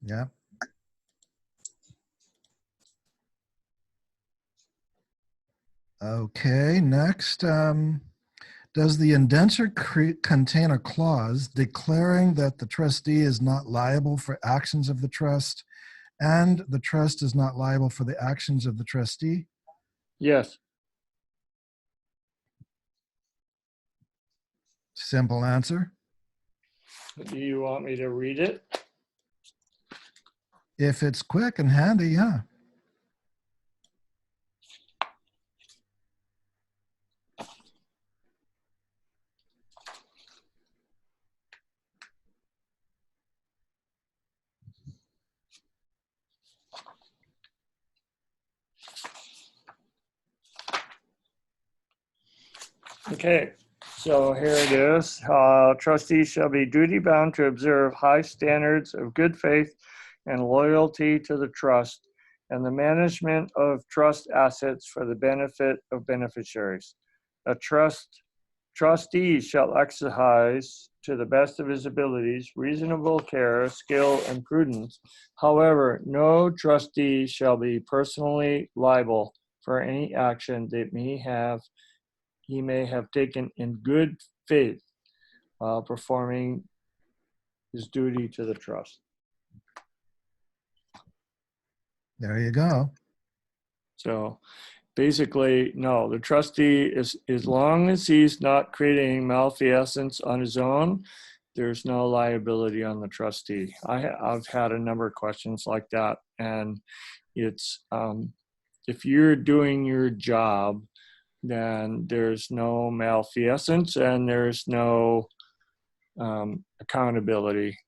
Yeah. Okay, next, does the indenture contain a clause declaring that the trustee is not liable for actions of the trust and the trust is not liable for the actions of the trustee? Yes. Simple answer. Do you want me to read it? If it's quick and handy, yeah. Okay, so here it is. Trustees shall be duty bound to observe high standards of good faith and loyalty to the trust and the management of trust assets for the benefit of beneficiaries. A trustee shall exercise to the best of his abilities reasonable care, skill, and prudence. However, no trustee shall be personally liable for any action that he may have taken in good faith while performing his duty to the trust. There you go. So basically, no, the trustee is, as long as he's not creating malfeasance on his own, there's no liability on the trustee. I've had a number of questions like that, and it's if you're doing your job, then there's no malfeasance and there's no accountability.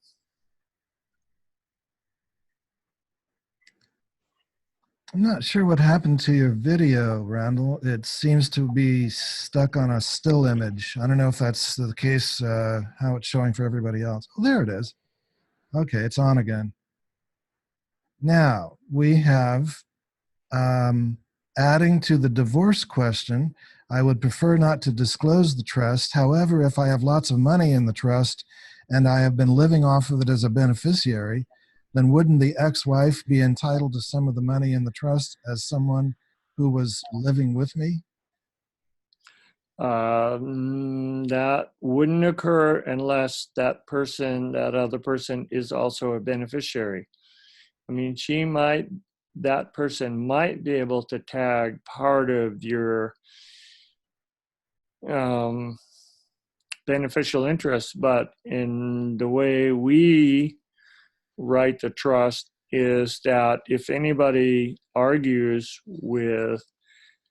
I'm not sure what happened to your video, Randall. It seems to be stuck on a still image. I don't know if that's the case, how it's showing for everybody else. Oh, there it is. Okay, it's on again. Now, we have adding to the divorce question. I would prefer not to disclose the trust. However, if I have lots of money in the trust and I have been living off of it as a beneficiary, then wouldn't the ex-wife be entitled to some of the money in the trust as someone who was living with me? that wouldn't occur unless that other person is also a beneficiary. I mean, that person might be able to tag part of your beneficial interest, but in the way we write the trust is that if anybody argues with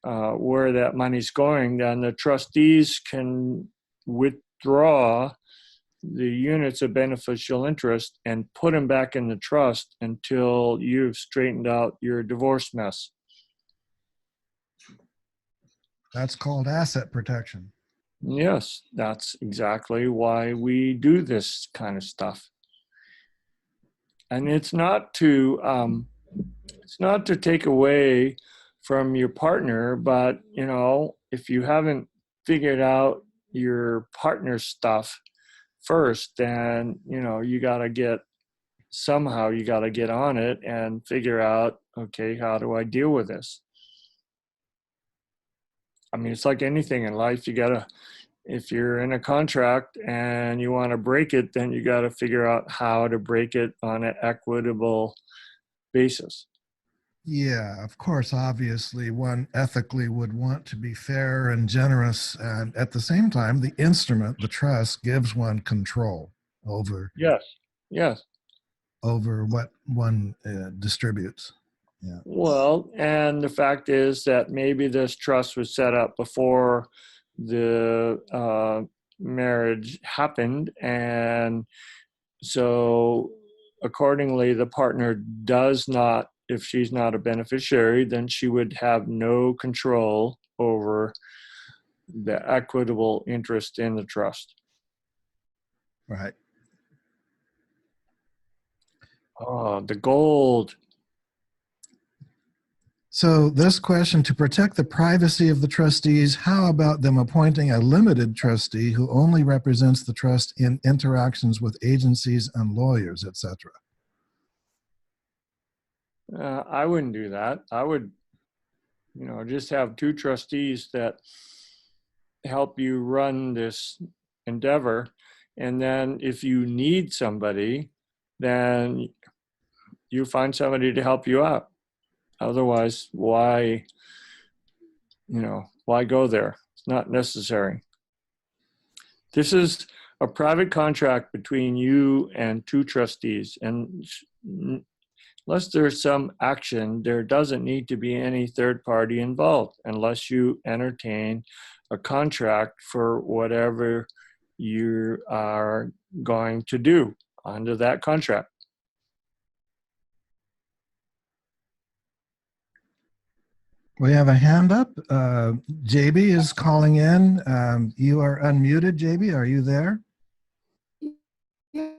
where that money's going, then the trustees can withdraw the units of beneficial interest and put them back in the trust until you've straightened out your divorce mess. That's called asset protection. Yes, that's exactly why we do this kind of stuff. And it's not to take away from your partner, but you know, if you haven't figured out your partner's stuff first, then you know you got to get on it and figure out, okay, how do I deal with this? I mean, it's like anything in life. If you're in a contract and you want to break it, then you got to figure out how to break it on an equitable basis. Yeah, of course, obviously, one ethically would want to be fair and generous. And at the same time, the instrument, the trust, gives one control over over what one distributes. Yeah. Well, and the fact is that maybe this trust was set up before the marriage happened, and so accordingly, the partner does not, if she's not a beneficiary, then she would have no control over the equitable interest in the trust. Right. Oh, the gold. So this question, to protect the privacy of the trustees, how about them appointing a limited trustee who only represents the trust in interactions with agencies and lawyers, etc.? I wouldn't do that. I would, just have two trustees that help you run this endeavor. And then if you need somebody, then you find somebody to help you out. Otherwise, why go there? It's not necessary. This is a private contract between you and two trustees. And unless there's some action, there doesn't need to be any third party involved unless you entertain a contract for whatever you are going to do under that contract. We have a hand up. JB is calling in. You are unmuted, JB. Are you there? Yeah,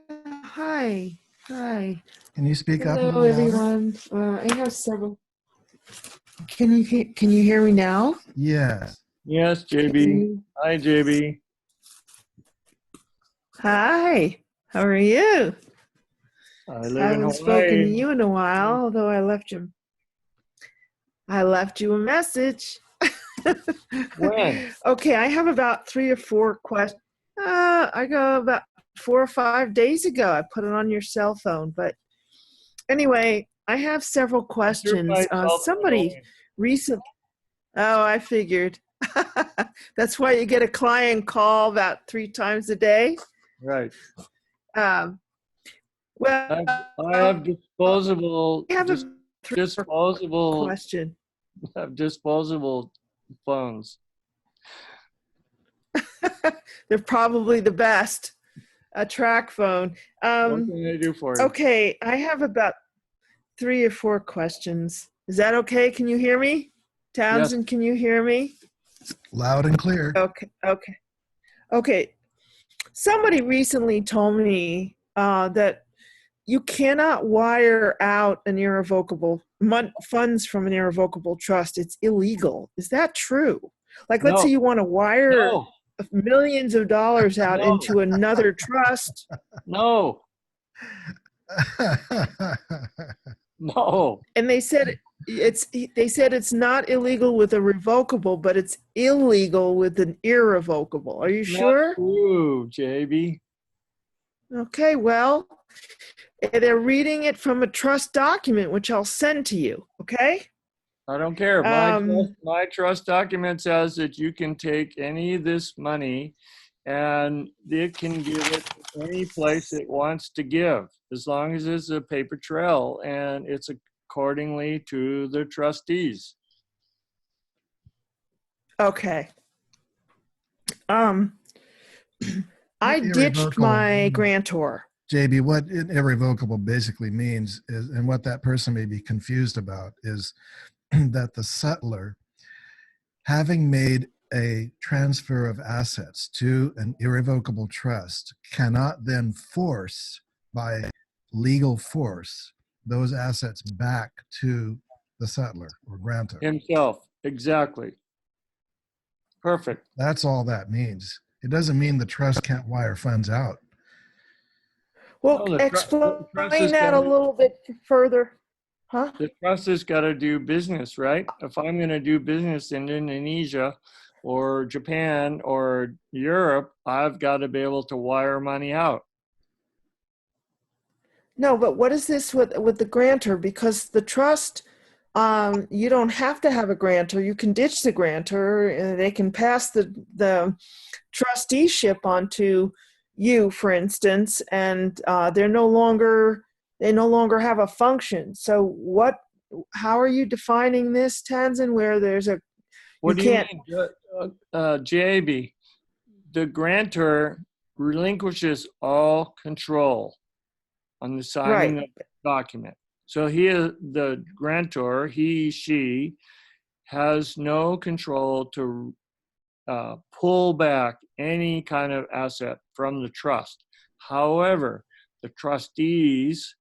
hi. Can you speak up a Hello, little louder? everyone. I have several. Can you hear me now? Yes. Yes, JB. Hi, JB. Hi. How are you? I I live in haven't spoken to Hawaii. you in a while, although I left you a message. When? Okay, I have about 3 or 4 questions. I go about 4 or 5 days ago. I put it on your cell phone, but anyway, I have several questions. Somebody recently. Oh, I figured. That's why you get a client call about 3 times a day. Right. Well, I have disposable. I have a disposable question. have disposable phones. They're probably the best. A track phone. What can I do for you? Okay, I have about 3 or 4 questions. Is that okay? Can you hear me? Townsend, yes. Can you hear me? Loud and clear. Okay. Somebody recently told me that you cannot wire out an irrevocable funds from an irrevocable trust. It's illegal. Is that true? Like, let's say you want to wire millions of dollars out into another trust. No. And they said they said it's not illegal with a revocable, but it's illegal with an irrevocable. Are you Not sure? true, JB. Okay, well, they're reading it from a trust document, which I'll send to you. Okay. I don't care. My trust document says that you can take any of this money and it can give it to any place it wants to give, as long as it's a paper trail and it's accordingly to the trustees. Okay. I ditched my grantor. JB, what irrevocable basically means is, and what that person may be confused about, is that the settler, having made a transfer of assets to an irrevocable trust, cannot then force, by legal force, those assets back to the settler or grantor. Himself, exactly. Perfect. That's all that means. It doesn't mean the trust can't wire funds out. Well, No, explain that a little bit further. Huh? The trust has got to do business, right? If I'm going to do business in Indonesia or Japan or Europe, I've got to be able to wire money out. No, but what is this with the grantor? Because the trust, you don't have to have a grantor. You can ditch the grantor, and they can pass the trusteeship onto you, for instance, and they no longer have a function. So how are you defining this, Tanzan, where there's a What do you mean, JB? The grantor relinquishes all control on the signing of the document. So the grantor, she has no control to pull back any kind of asset from the trust. However, the trustees,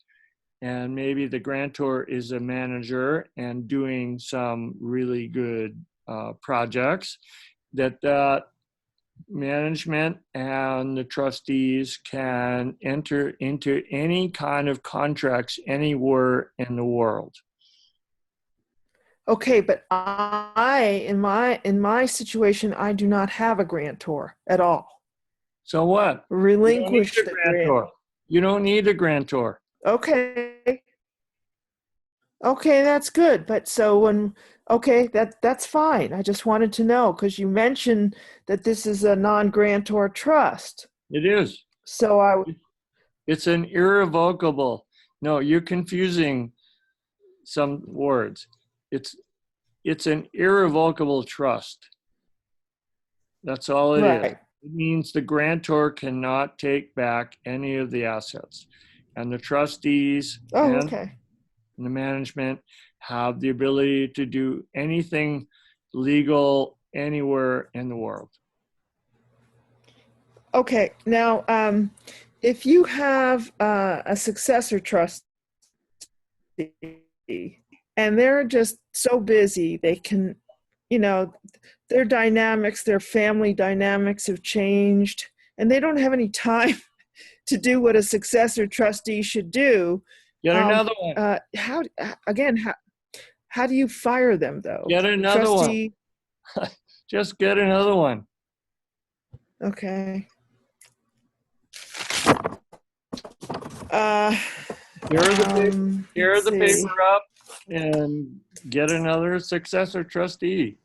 and maybe the grantor is a manager and doing some really good projects, that management and the trustees can enter into any kind of contracts anywhere in the world. Okay, but in my situation, I do not have a grantor at all. So what? Relinquish the grantor. You don't need a grantor. Okay. Okay, that's good. But that's fine. I just wanted to know, because you mentioned that this is a non-grantor trust. It is. So it's an irrevocable. No, you're confusing some words. It's an irrevocable trust. That's all it is. It means the grantor cannot take back any of the assets, and the trustees and the management have the ability to do anything legal anywhere in the world. Okay, now if you have a successor trustee and they're just so busy, they can, their dynamics, their family dynamics have changed, and they don't have any time to do what a successor trustee should do. Get another one. How do you fire them, though? Get another one. Just get another one. Okay. Tear the paper up and get another successor trustee.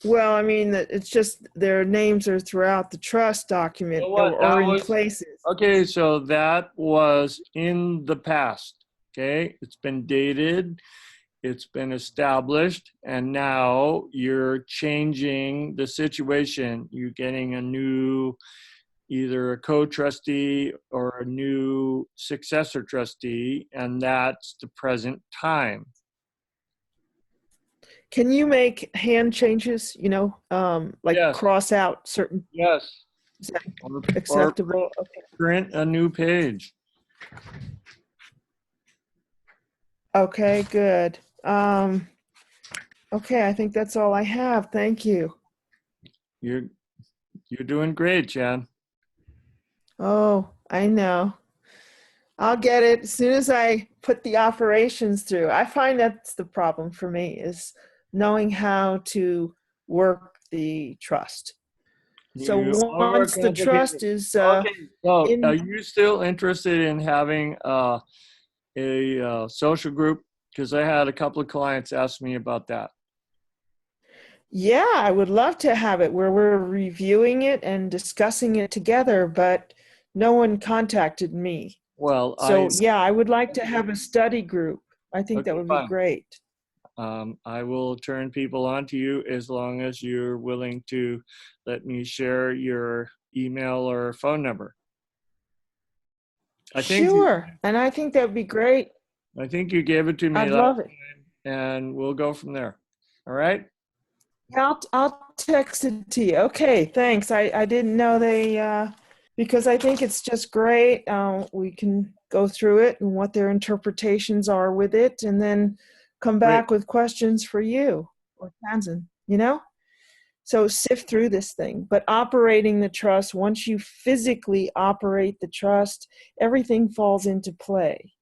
Well, I mean, it's just their names are throughout the trust document or in places. Okay, so that was in the past. Okay, it's been dated, it's been established, and now you're changing the situation. You're getting a new, either a co-trustee or a new successor trustee, and that's the present time. Can you make hand changes, cross out certain? Yes. Is that acceptable? Or print a new page. Okay, good. Okay, I think that's all I have. Thank you. You're doing great, Jan. Oh, I know. I'll get it as soon as I put the operations through. I find that's the problem for me, is knowing how to work the trust. So You once the trust overcomplicated. is Okay, so are in, you still interested in having a social group? Because I had a couple of clients ask me about that. yeah, I would love to have it where we're reviewing it and discussing it together, but no one contacted me. Well, So yeah, I would like to have a study group. I think that okay, would be fine. great. I will turn people on to you as long as you're willing to let me share your email or phone number. Sure. And I think that would be great. I think you gave it to me I'd last love it. time, and we'll go from there. All right? Yeah, I'll text it to you. Okay, thanks. I didn't know they, because I think it's just great. We can go through it and what their interpretations are with it, and then come Great. back with questions for you or Tanzan, you know? So sift through this thing. But operating the trust, once you physically operate the trust, everything falls into play.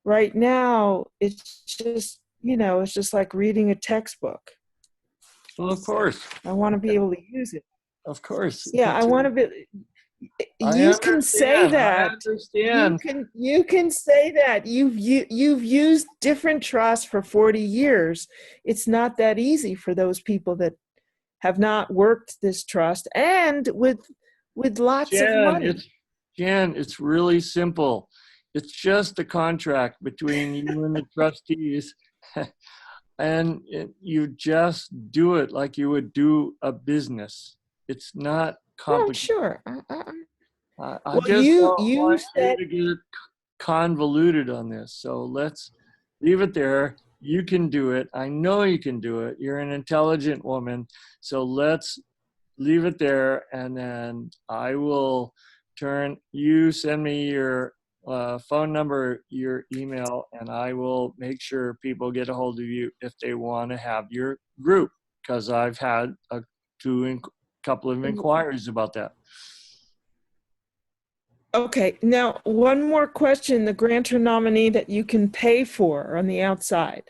Right now, it's just, it's just like reading a textbook. Well, of course. I want to be able to use it. Of course. Yeah, I want to be. I You can say understand. that. I understand. You can say that. You've used different trusts for 40 years. It's not that easy for those people that have not worked this trust and with lots of money. Jan, it's really simple. It's just a contract between you and the trustees. And you just do it like you would do a business. It's not No, I'm complicated. sure. I Well, just don't you want said you to get convoluted on this. So let's leave it there. You can do it. I know you can do it. You're an intelligent woman. So let's leave it there. And then I will send me your phone number, your email, and I will make sure people get a hold of you if they want to have your group, because I've had a couple of inquiries about that. okay. Now, one more question. The grantor nominee that you can pay for on the outside.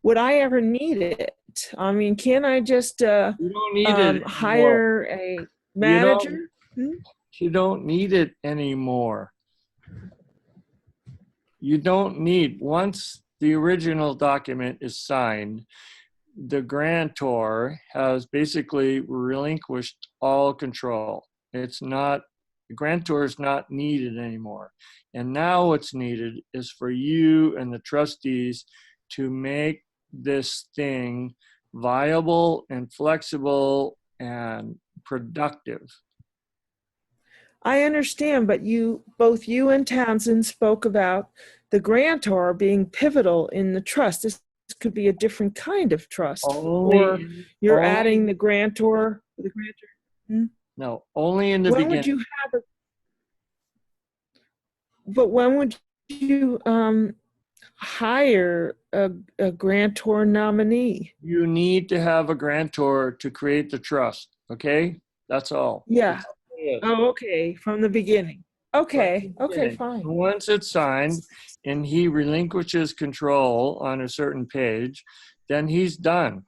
Would I ever need it? I mean, can I just You don't need it anymore. hire a manager? You don't need it anymore. You don't need, once the original document is signed, the grantor has basically relinquished all control. The grantor is not needed anymore. And now what's needed is for you and the trustees to make this thing viable and flexible and productive. I understand, but both you and Townsend spoke about the grantor being pivotal in the trust. This could be a different kind of trust, or you're adding the grantor. No, only in the when beginning. would you have it? But when would you hire a grantor nominee? You need to have a grantor to create the trust. Okay, that's all. Yeah. Oh, okay. From the beginning. Okay. Okay, fine. Once it's signed and he relinquishes control on a certain page, then he's done.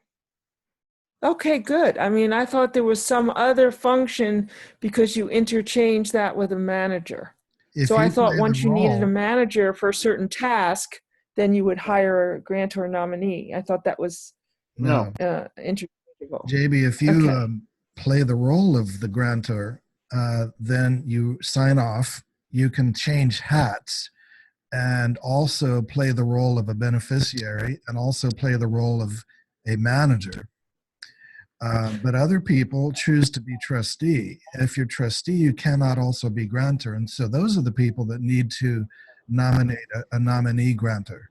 Okay, good. I mean, I thought there was some other function because you interchanged that with a manager. So I thought once you needed a manager for a certain task, then you would hire a grantor nominee. I thought that was interchangeable. JB, if you play the role of the grantor, then you sign off. You can change hats and also play the role of a beneficiary and also play the role of a manager. But other people choose to be trustee. If you're trustee, you cannot also be grantor. And so those are the people that need to nominate a nominee grantor.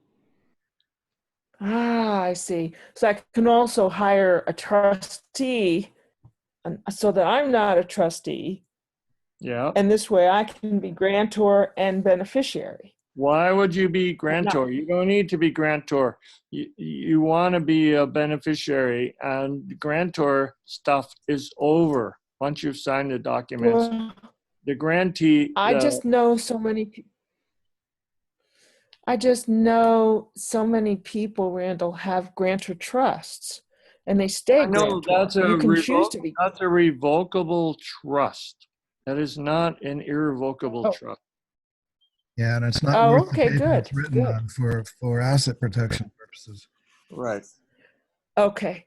Ah, I see. So I can also hire a trustee so that I'm not a trustee. Yeah. And this way I can be grantor and beneficiary. Why would you be grantor? You don't need to be grantor. You want to be a beneficiary, and grantor stuff is over once you've signed the documents. Well, The grantee. I just know so many people. I just know so many people, Randall, have grantor trusts, and they stay I know grantor. You can choose to be. that's a revocable trust. That is not an irrevocable Oh, trust. Yeah, and it's not oh, worth the okay, paper good, it's written good. on for asset protection purposes. Right. Okay,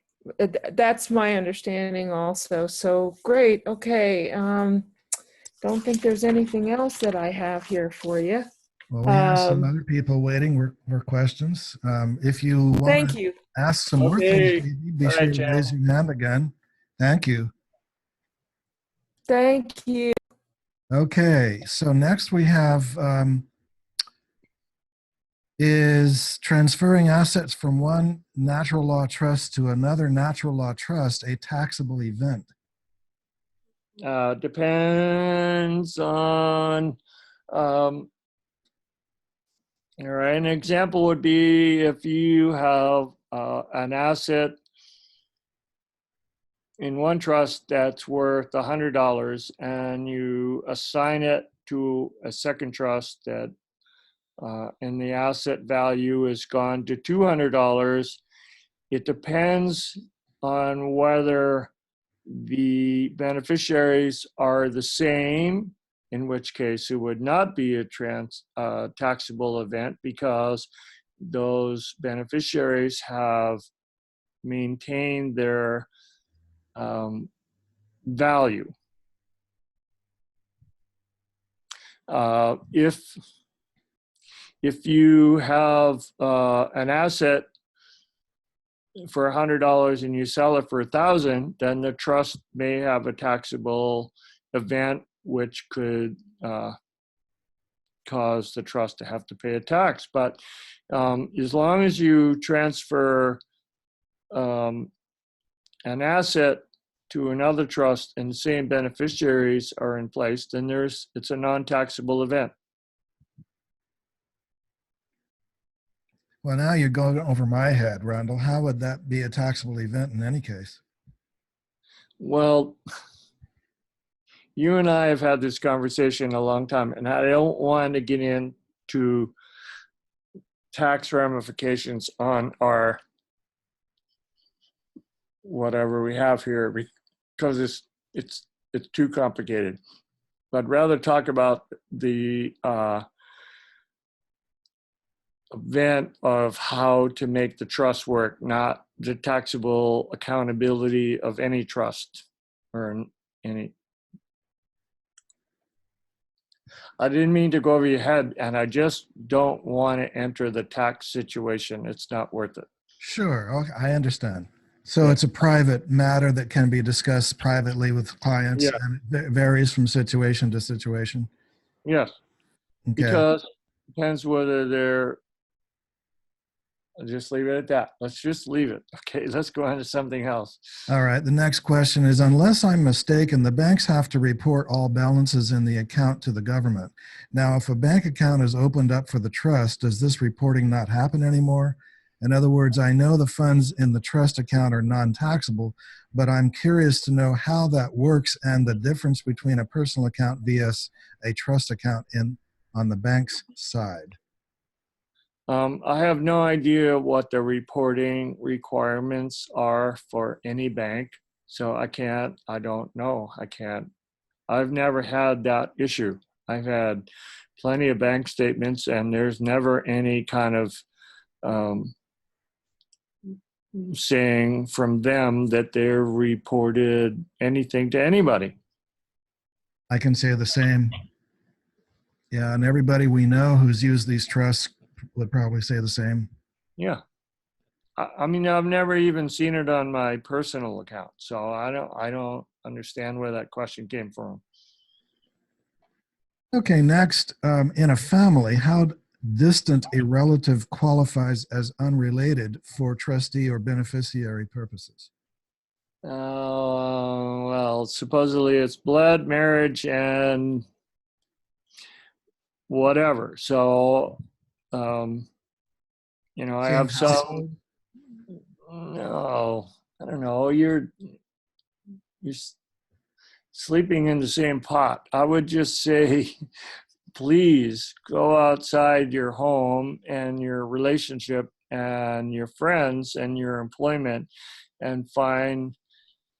that's my understanding also. So great. Okay. Don't think there's anything else that I have here for you. Well, we have some Um, other people waiting for questions. If you want Thank to you. ask some more things, Okay. be All sure right, to Jan. raise your hand again. Thank you. Thank you. Okay, so next we have is transferring assets from one natural law trust to another natural law trust a taxable event? Depends on, all right, an example would be if you have an asset in one trust that's worth $100 and you assign it to a second trust that and the asset value is gone to $200. It depends on whether the beneficiaries are the same, in which case it would not be a taxable event because those beneficiaries have maintained their value. If you have an asset for $100 and you sell it for $1,000, then the trust may have a taxable event which could cause the trust to have to pay a tax. But as long as you transfer an asset to another trust and the same beneficiaries are in place, then it's a non-taxable event. Well, now you're going over my head, Randall. How would that be a taxable event in any case? Well, you and I have had this conversation a long time, and I don't want to get into tax ramifications on our whatever we have here because it's too complicated. I'd rather talk about the event of how to make the trust work, not the taxable accountability of any trust or any. I didn't mean to go over your head, and I just don't want to enter the tax situation. It's not worth it. Sure, okay, I understand. So Yeah. it's a private matter that can be discussed privately with clients, Yeah. and it varies from situation to situation. Yes. Okay. Because it depends whether they're. I'll just leave it at that. Let's just leave it. Okay, let's go on to something else. All right. The next question is, unless I'm mistaken, the banks have to report all balances in the account to the government. Now, if a bank account is opened up for the trust, does this reporting not happen anymore? In other words, I know the funds in the trust account are non-taxable, but I'm curious to know how that works and the difference between a personal account vs a trust account on the bank's side. I have no idea what the reporting requirements are for any bank. So I don't know. I've never had that issue. I've had plenty of bank statements and there's never any kind of saying from them that they're reported anything to anybody. I can say the same. Yeah, and everybody we know who's used these trusts would probably say the same. Yeah. I mean, I've never even seen it on my personal account, so I don't understand where that question came from. Okay, next, in a family, how distant a relative qualifies as unrelated for trustee or beneficiary purposes? Well, supposedly it's blood, marriage, and whatever. So, I Same have some. household? No, I don't know. You're sleeping in the same pot. I would just say please go outside your home and your relationship and your friends and your employment and find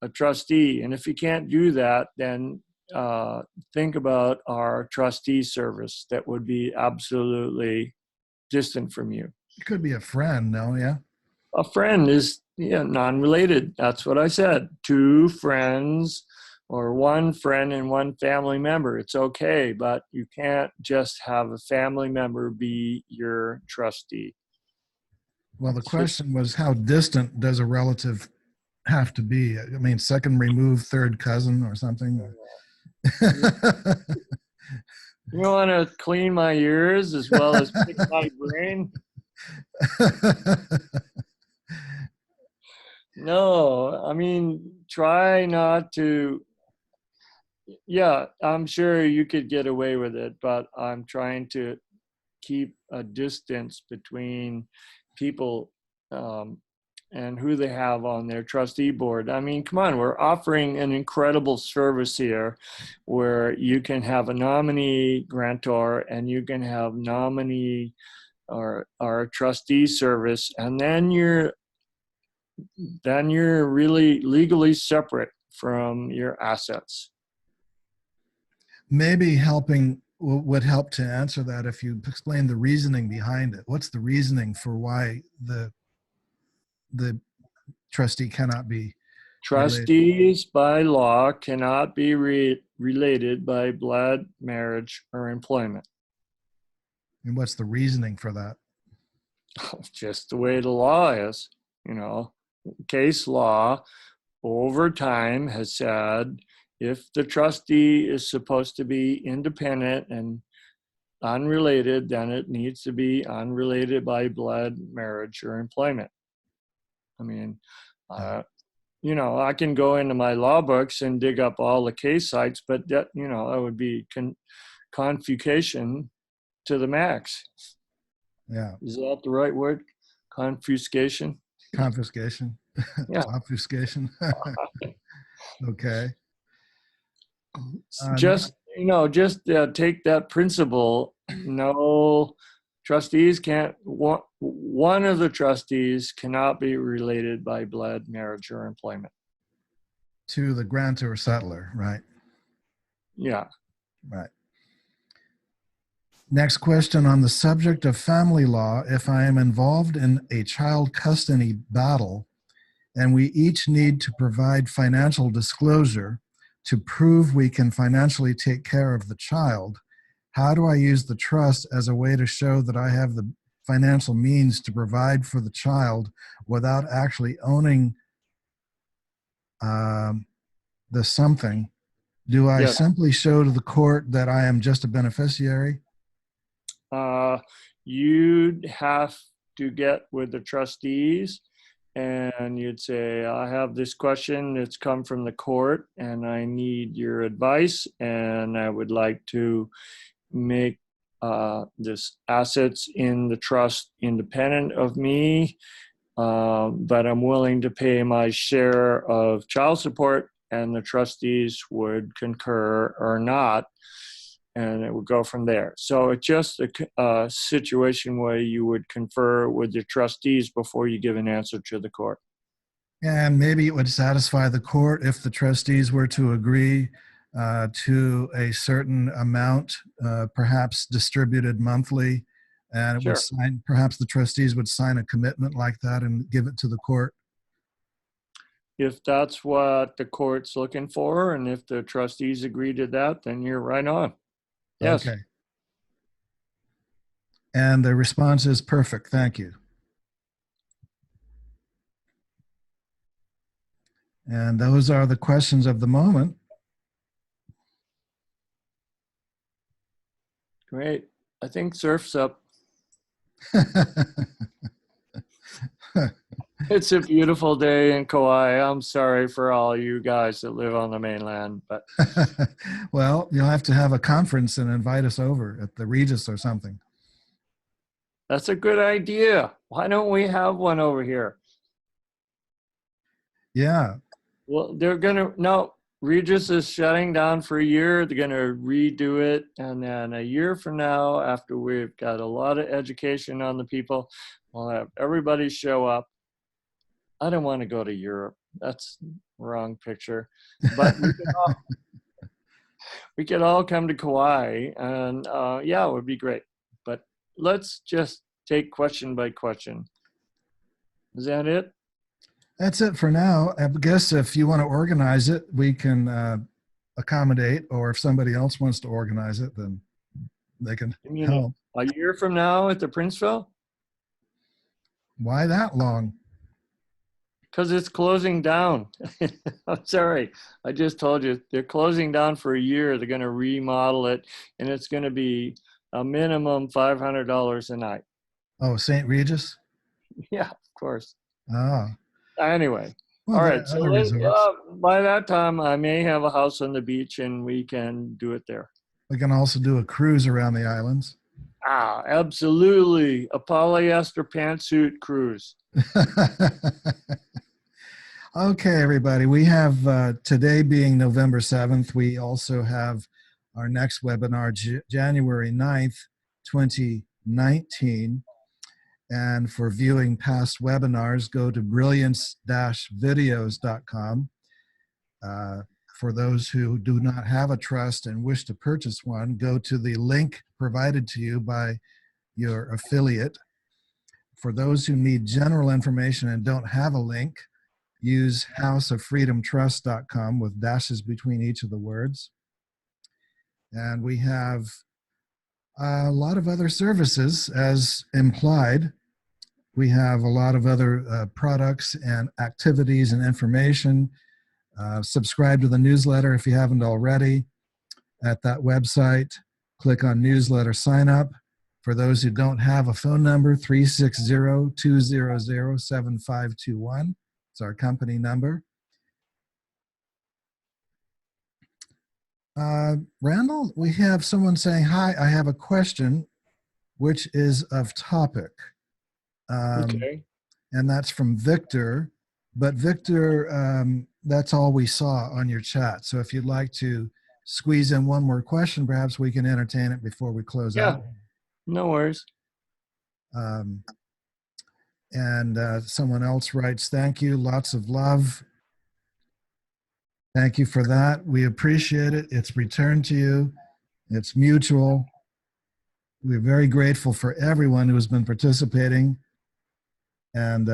a trustee. And if you can't do that, then think about our trustee service that would be absolutely distant from you. It could be a friend, no? Yeah. A friend is non-related. That's what I said. 2 friends or 1 friend and 1 family member. It's okay, but you can't just have a family member be your trustee. Well, the question was, how distant does a relative have to be? I mean, second removed, third cousin or something? You want to clean my ears as well as pick my brain? No, I mean, try not to. Yeah, I'm sure you could get away with it, but I'm trying to keep a distance between people and who they have on their trustee board. I mean, come on, we're offering an incredible service here where you can have a nominee grantor and you can have nominee or trustee service, and then you're really legally separate from your assets. Maybe helping would help to answer that if you explain the reasoning behind it. What's the reasoning for why the trustee cannot be related? Trustees by law cannot be related by blood, marriage, or employment. And what's the reasoning for that? Just the way the law is, case law over time has said if the trustee is supposed to be independent and unrelated, then it needs to be unrelated by blood, marriage, or employment. I mean, I can go into my law books and dig up all the case sites, but that would be confiscation to the max. Yeah. Is that the right word? Confiscation? Confiscation. Yeah. Obfuscation. Okay. Just take that principle. No, trustees can't, one of the trustees cannot be related by blood, marriage, or employment. To the grantor or settler, right? Yeah. Right. Next question on the subject of family law. If I am involved in a child custody battle and we each need to provide financial disclosure to prove we can financially take care of the child, how do I use the trust as a way to show that I have the financial means to provide for the child without actually owning the something? Do I simply show to the court that I am just a beneficiary? You'd have to get with the trustees and you'd say, I have this question that's come from the court and I need your advice, and I would like to make this assets in the trust independent of me, but I'm willing to pay my share of child support, and the trustees would concur or not, and it would go from there. So it's just a situation where you would confer with your trustees before you give an answer to the court. And maybe it would satisfy the court if the trustees were to agree to a certain amount, perhaps distributed monthly, and it would sign, perhaps the trustees would sign a commitment like that and give it to the court. If that's what the court's looking for, and if the trustees agree to that, then you're right on. Yes. Okay. And the response is perfect. Thank you. And those are the questions of the moment. Great. I think surf's up. It's a beautiful day in Kauai. I'm sorry for all you guys that live on the mainland, but well, you'll have to have a conference and invite us over at the Regis or something. That's a good idea. Why don't we have one over here? Yeah. Well, they're gonna, no, Regis is shutting down for a year. They're going to redo it. And then a year from now, after we've got a lot of education on the people, we'll have everybody show up. I don't want to go to Europe. That's wrong picture. But we could all come to Kauai, and yeah, it would be great. But let's just take question by question. Is that it? That's it for now. I guess if you want to organize it, we can accommodate, or if somebody else wants to organize it, then they can You mean help. a year from now at the Princeville? Why that long? Because it's closing down. I'm sorry. I just told you they're closing down for a year. They're going to remodel it, and it's going to be a minimum $500 a night. Oh, St. Regis? Yeah, of course. Ah. Anyway, Well, all there right. are So other resorts. by that time, I may have a house on the beach, and we can do it there. We can also do a cruise around the islands. Ah, absolutely. A polyester pantsuit cruise. Okay, everybody. We have today being November 7th. We also have our next webinar, January 9th, 2019. And for viewing past webinars, go to brilliance-videos.com. For those who do not have a trust and wish to purchase one, go to the link provided to you by your affiliate. For those who need general information and don't have a link, use houseoffreedomtrust.com with dashes between each of the words. And we have a lot of other services as implied. We have a lot of other products and activities and information. Subscribe to the newsletter if you haven't already at that website. Click on newsletter sign up. For those who don't have a phone number, 360-200-7521. It's our company number. Randall, we have someone saying, hi, I have a question, which is of topic. Okay. And that's from Victor. But Victor, that's all we saw on your chat. So if you'd like to squeeze in one more question, perhaps we can entertain it before we close out. No worries. Someone else writes, thank you, lots of love. Thank you for that. We appreciate it. It's returned to you. It's mutual. We're very grateful for everyone who has been participating. And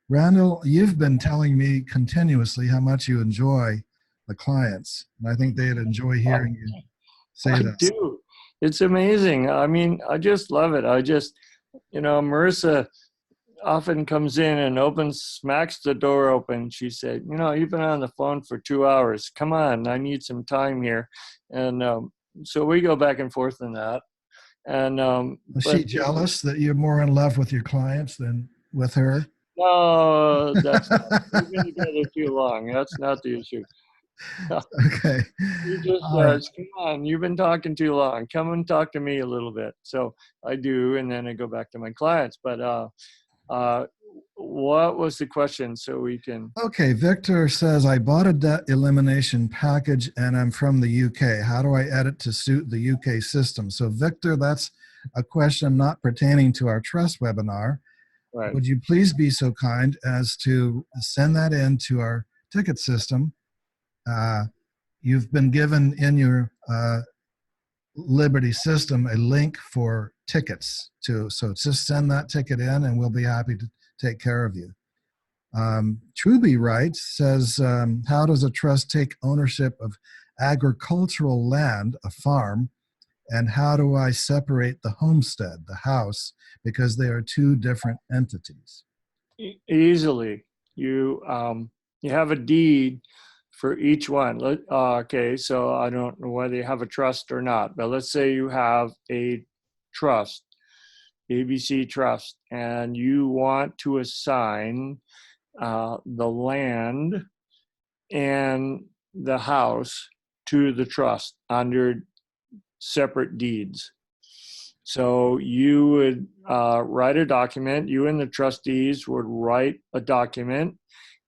Randall, you've been telling me continuously how much you enjoy the clients. And I think they'd enjoy hearing you say that. I do. It's amazing. I mean, I just love it. Marissa often comes in and smacks the door open. She said, you've been on the phone for 2 hours. Come on, I need some time here. And so we go back and forth on that. And is she jealous that you're more in love with your clients than with her? No, that's not. We've been together too long. That's not the issue. Okay. He just says, come on, you've been talking too long. Come and talk to me a little bit. So I do, and then I go back to my clients. But what was the question so we can... Okay, Victor says, I bought a debt elimination package and I'm from the UK. How do I edit to suit the UK system? So Victor, that's a question not pertaining to our trust webinar. Right. Would you please be so kind as to send that in to our ticket system? You've been given in your Liberty system a link for tickets so just send that ticket in and we'll be happy to take care of you. Truby writes, says, how does a trust take ownership of agricultural land, a farm, and how do I separate the homestead, the house, because they are two different entities? Easily. You have a deed for each one. Okay, so I don't know whether you have a trust or not, but let's say you have a trust, ABC Trust, and you want to assign the land and the house to the trust under separate deeds. So you would write a document, you and the trustees would write a document,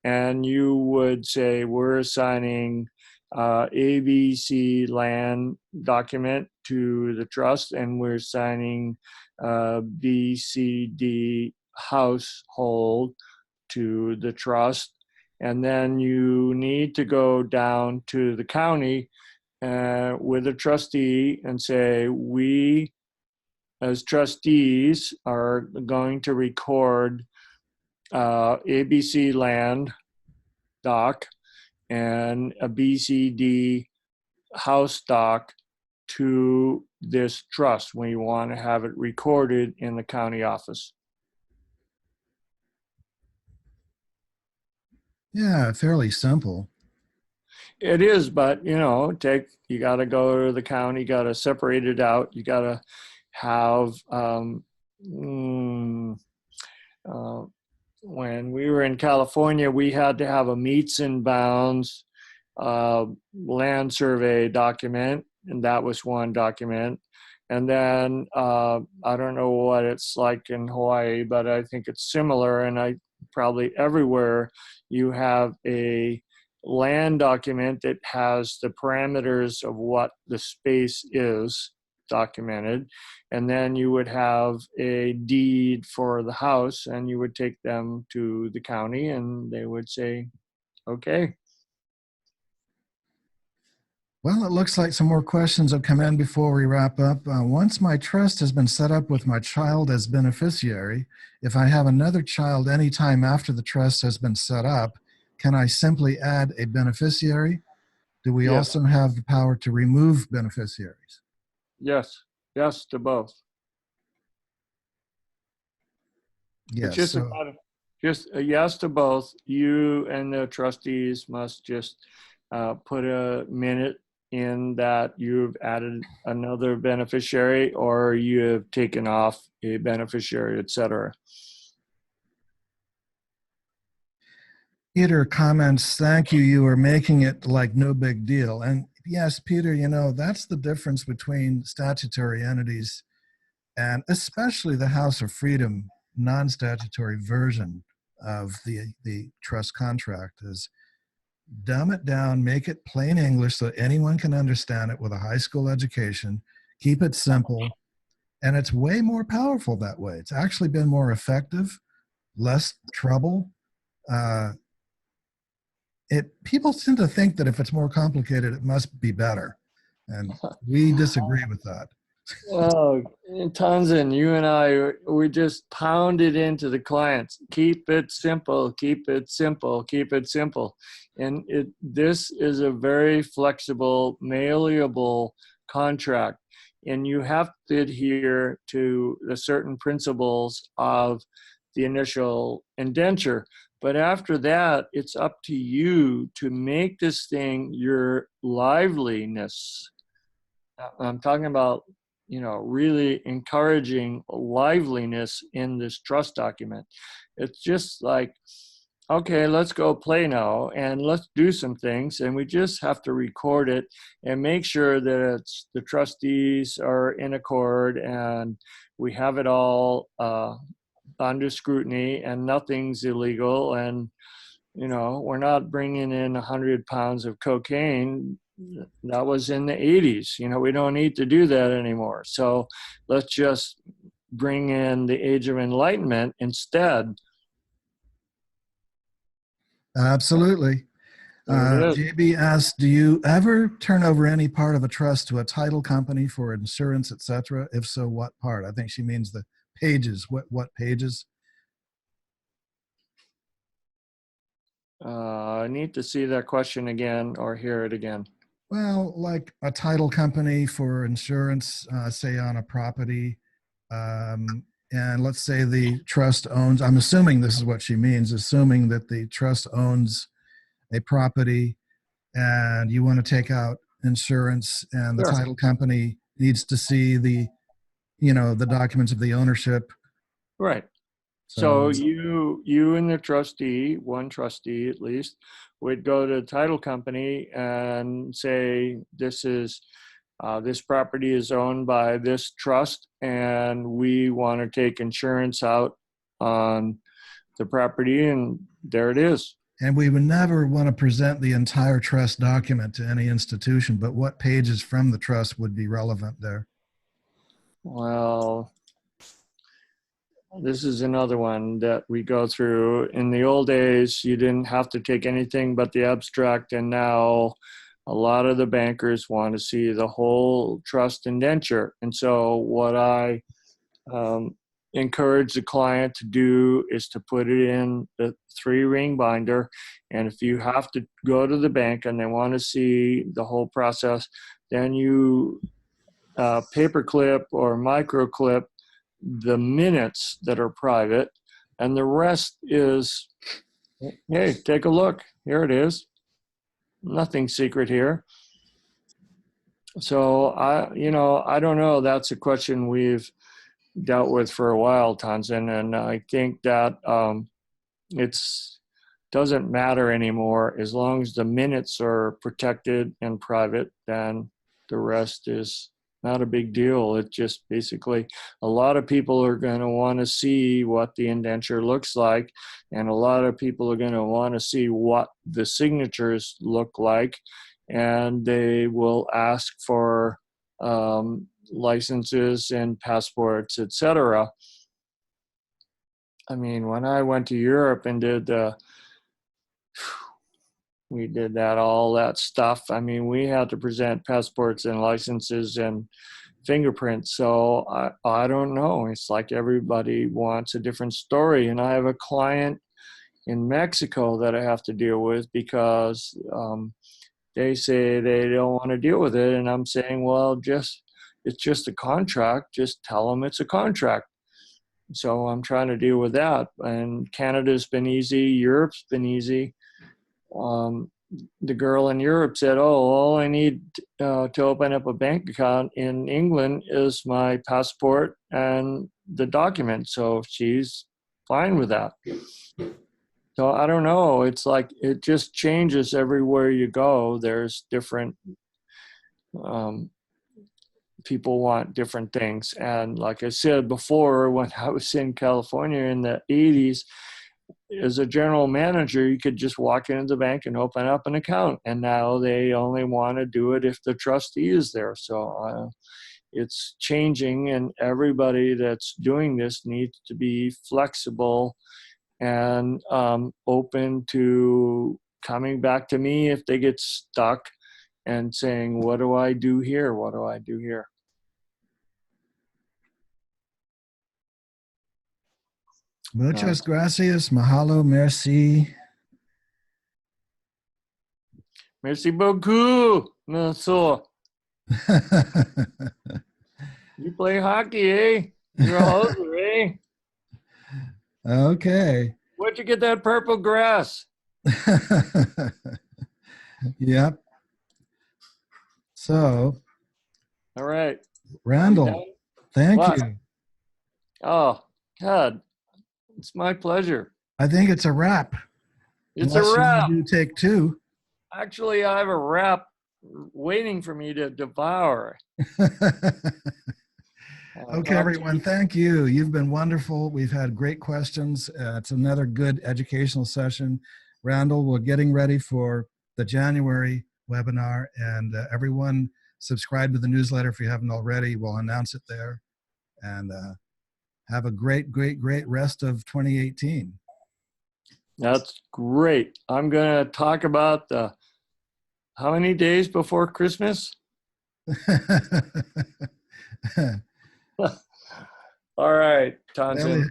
and you would say, we're assigning ABC land document to the trust, and we're signing BCD household to the trust. And then you need to go down to the county with a trustee and say, we as trustees are going to record ABC land doc and a BCD house doc to this trust. We want to have it recorded in the county office. Yeah, fairly simple. It is, but you got to go to the county, got to separate it out. You got to have, when we were in California, we had to have a meets and bounds land survey document, and that was one document. And then I don't know what it's like in Hawaii, but I think it's similar, and probably everywhere you have a land document that has the parameters of what the space is documented, and then you would have a deed for the house, and you would take them to the county and they would say, okay. Well, it looks like some more questions have come in before we wrap up. Once my trust has been set up with my child as beneficiary, if I have another child anytime after the trust has been set up, can I simply add a beneficiary? Do we Yes. also have the power to remove beneficiaries? Yes to both. Yes. It's just a yes to both. You and the trustees must just put a minute in that you've added another beneficiary or you have taken off a beneficiary, etc. Peter comments, thank you. You are making it like no big deal. And yes, Peter, that's the difference between statutory entities and especially the House of Freedom non-statutory version of the trust contract is dumb it down, make it plain English so anyone can understand it with a high school education, keep it simple, and it's way more powerful that way. It's actually been more effective, less trouble. People tend to think that if it's more complicated, it must be better. And we disagree with that. Oh, Tanzan, you and I, we just pound it into the clients. Keep it simple, keep it simple, keep it simple. And this is a very flexible, malleable contract. And you have to adhere to the certain principles of the initial indenture. But after that, it's up to you to make this thing your liveliness. I'm talking about really encouraging liveliness in this trust document. It's just like, okay, let's go play now and let's do some things. And we just have to record it and make sure that the trustees are in accord and we have it all under scrutiny and nothing's illegal. And, we're not bringing in 100 pounds of cocaine. That was in the 80s. We don't need to do that anymore. So let's just bring in the age of enlightenment instead. Absolutely. JB asks, do you ever turn over any part of a trust to a title company for insurance, etc.? If so, what part? I think she means the pages. What pages? I need to see that question again or hear it again. Well, like a title company for insurance, say on a property, and let's say the trust owns, I'm assuming this is what she means, assuming that the trust owns a property and you want to take out insurance and the Sure. title company needs to see the documents of the ownership. Right. So you and the trustee, one trustee at least, would go to the title company and say, this property is owned by this trust and we want to take insurance out on the property, and there it is. And we would never want to present the entire trust document to any institution, but what pages from the trust would be relevant there? Well, this is another one that we go through. In the old days, you didn't have to take anything but the abstract, and now a lot of the bankers want to see the whole trust indenture. And so what I encourage the client to do is to put it in the 3-ring binder. And if you have to go to the bank and they want to see the whole process, then you paperclip or microclip the minutes that are private, and the rest is, hey, take a look. Here it is. Nothing secret here. So I don't know. That's a question we've dealt with for a while, Tanzan, and I think that it's doesn't matter anymore. As long as the minutes are protected and private, then the rest is not a big deal. It just basically, a lot of people are going to want to see what the indenture looks like, and a lot of people are going to want to see what the signatures look like, and they will ask for licenses and passports, etc. I mean, when I went to Europe and we did all that stuff. I mean, we had to present passports and licenses and fingerprints. So I don't know. It's like everybody wants a different story. And I have a client in Mexico that I have to deal with because they say they don't want to deal with it. And I'm saying, well, it's just a contract. Just tell them it's a contract. So I'm trying to deal with that. And Canada's been easy. Europe's been easy. The girl in Europe said, oh, all I need to open up a bank account in England is my passport and the document. So she's fine with that. So I don't know. It's like it just changes everywhere you go. There's different people want different things. And like I said before, when I was in California in the 80s, as a general manager, you could just walk into the bank and open up an account. And now they only want to do it if the trustee is there. So it's changing, and everybody that's doing this needs to be flexible and open to coming back to me if they get stuck and saying, what do I do here? What do I do here? Muchas gracias. Mahalo. Merci. Merci beaucoup, monsieur. You play hockey, eh? You're a hoser, eh? Okay. Where'd you get that purple grass? Yep. So, All right. Randall, thank What? you. Oh, God. It's my pleasure. I think it's a wrap. It's Unless a wrap. you want to do take 2. Actually, I have a wrap waiting for me to devour. Okay, everyone, thank you. You've been wonderful. We've had great questions. It's another good educational session. Randall, we're getting ready for the January webinar, and everyone subscribe to the newsletter if you haven't already. We'll announce it there. And have a great, great, great rest of 2018. That's great. I'm going to talk about how many days before Christmas? All right, Tanzan.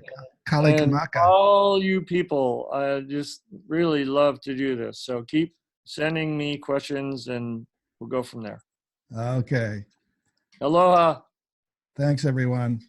And all you people, I just really love to do this. So keep sending me questions and we'll go from there. Okay. Aloha. Thanks, everyone.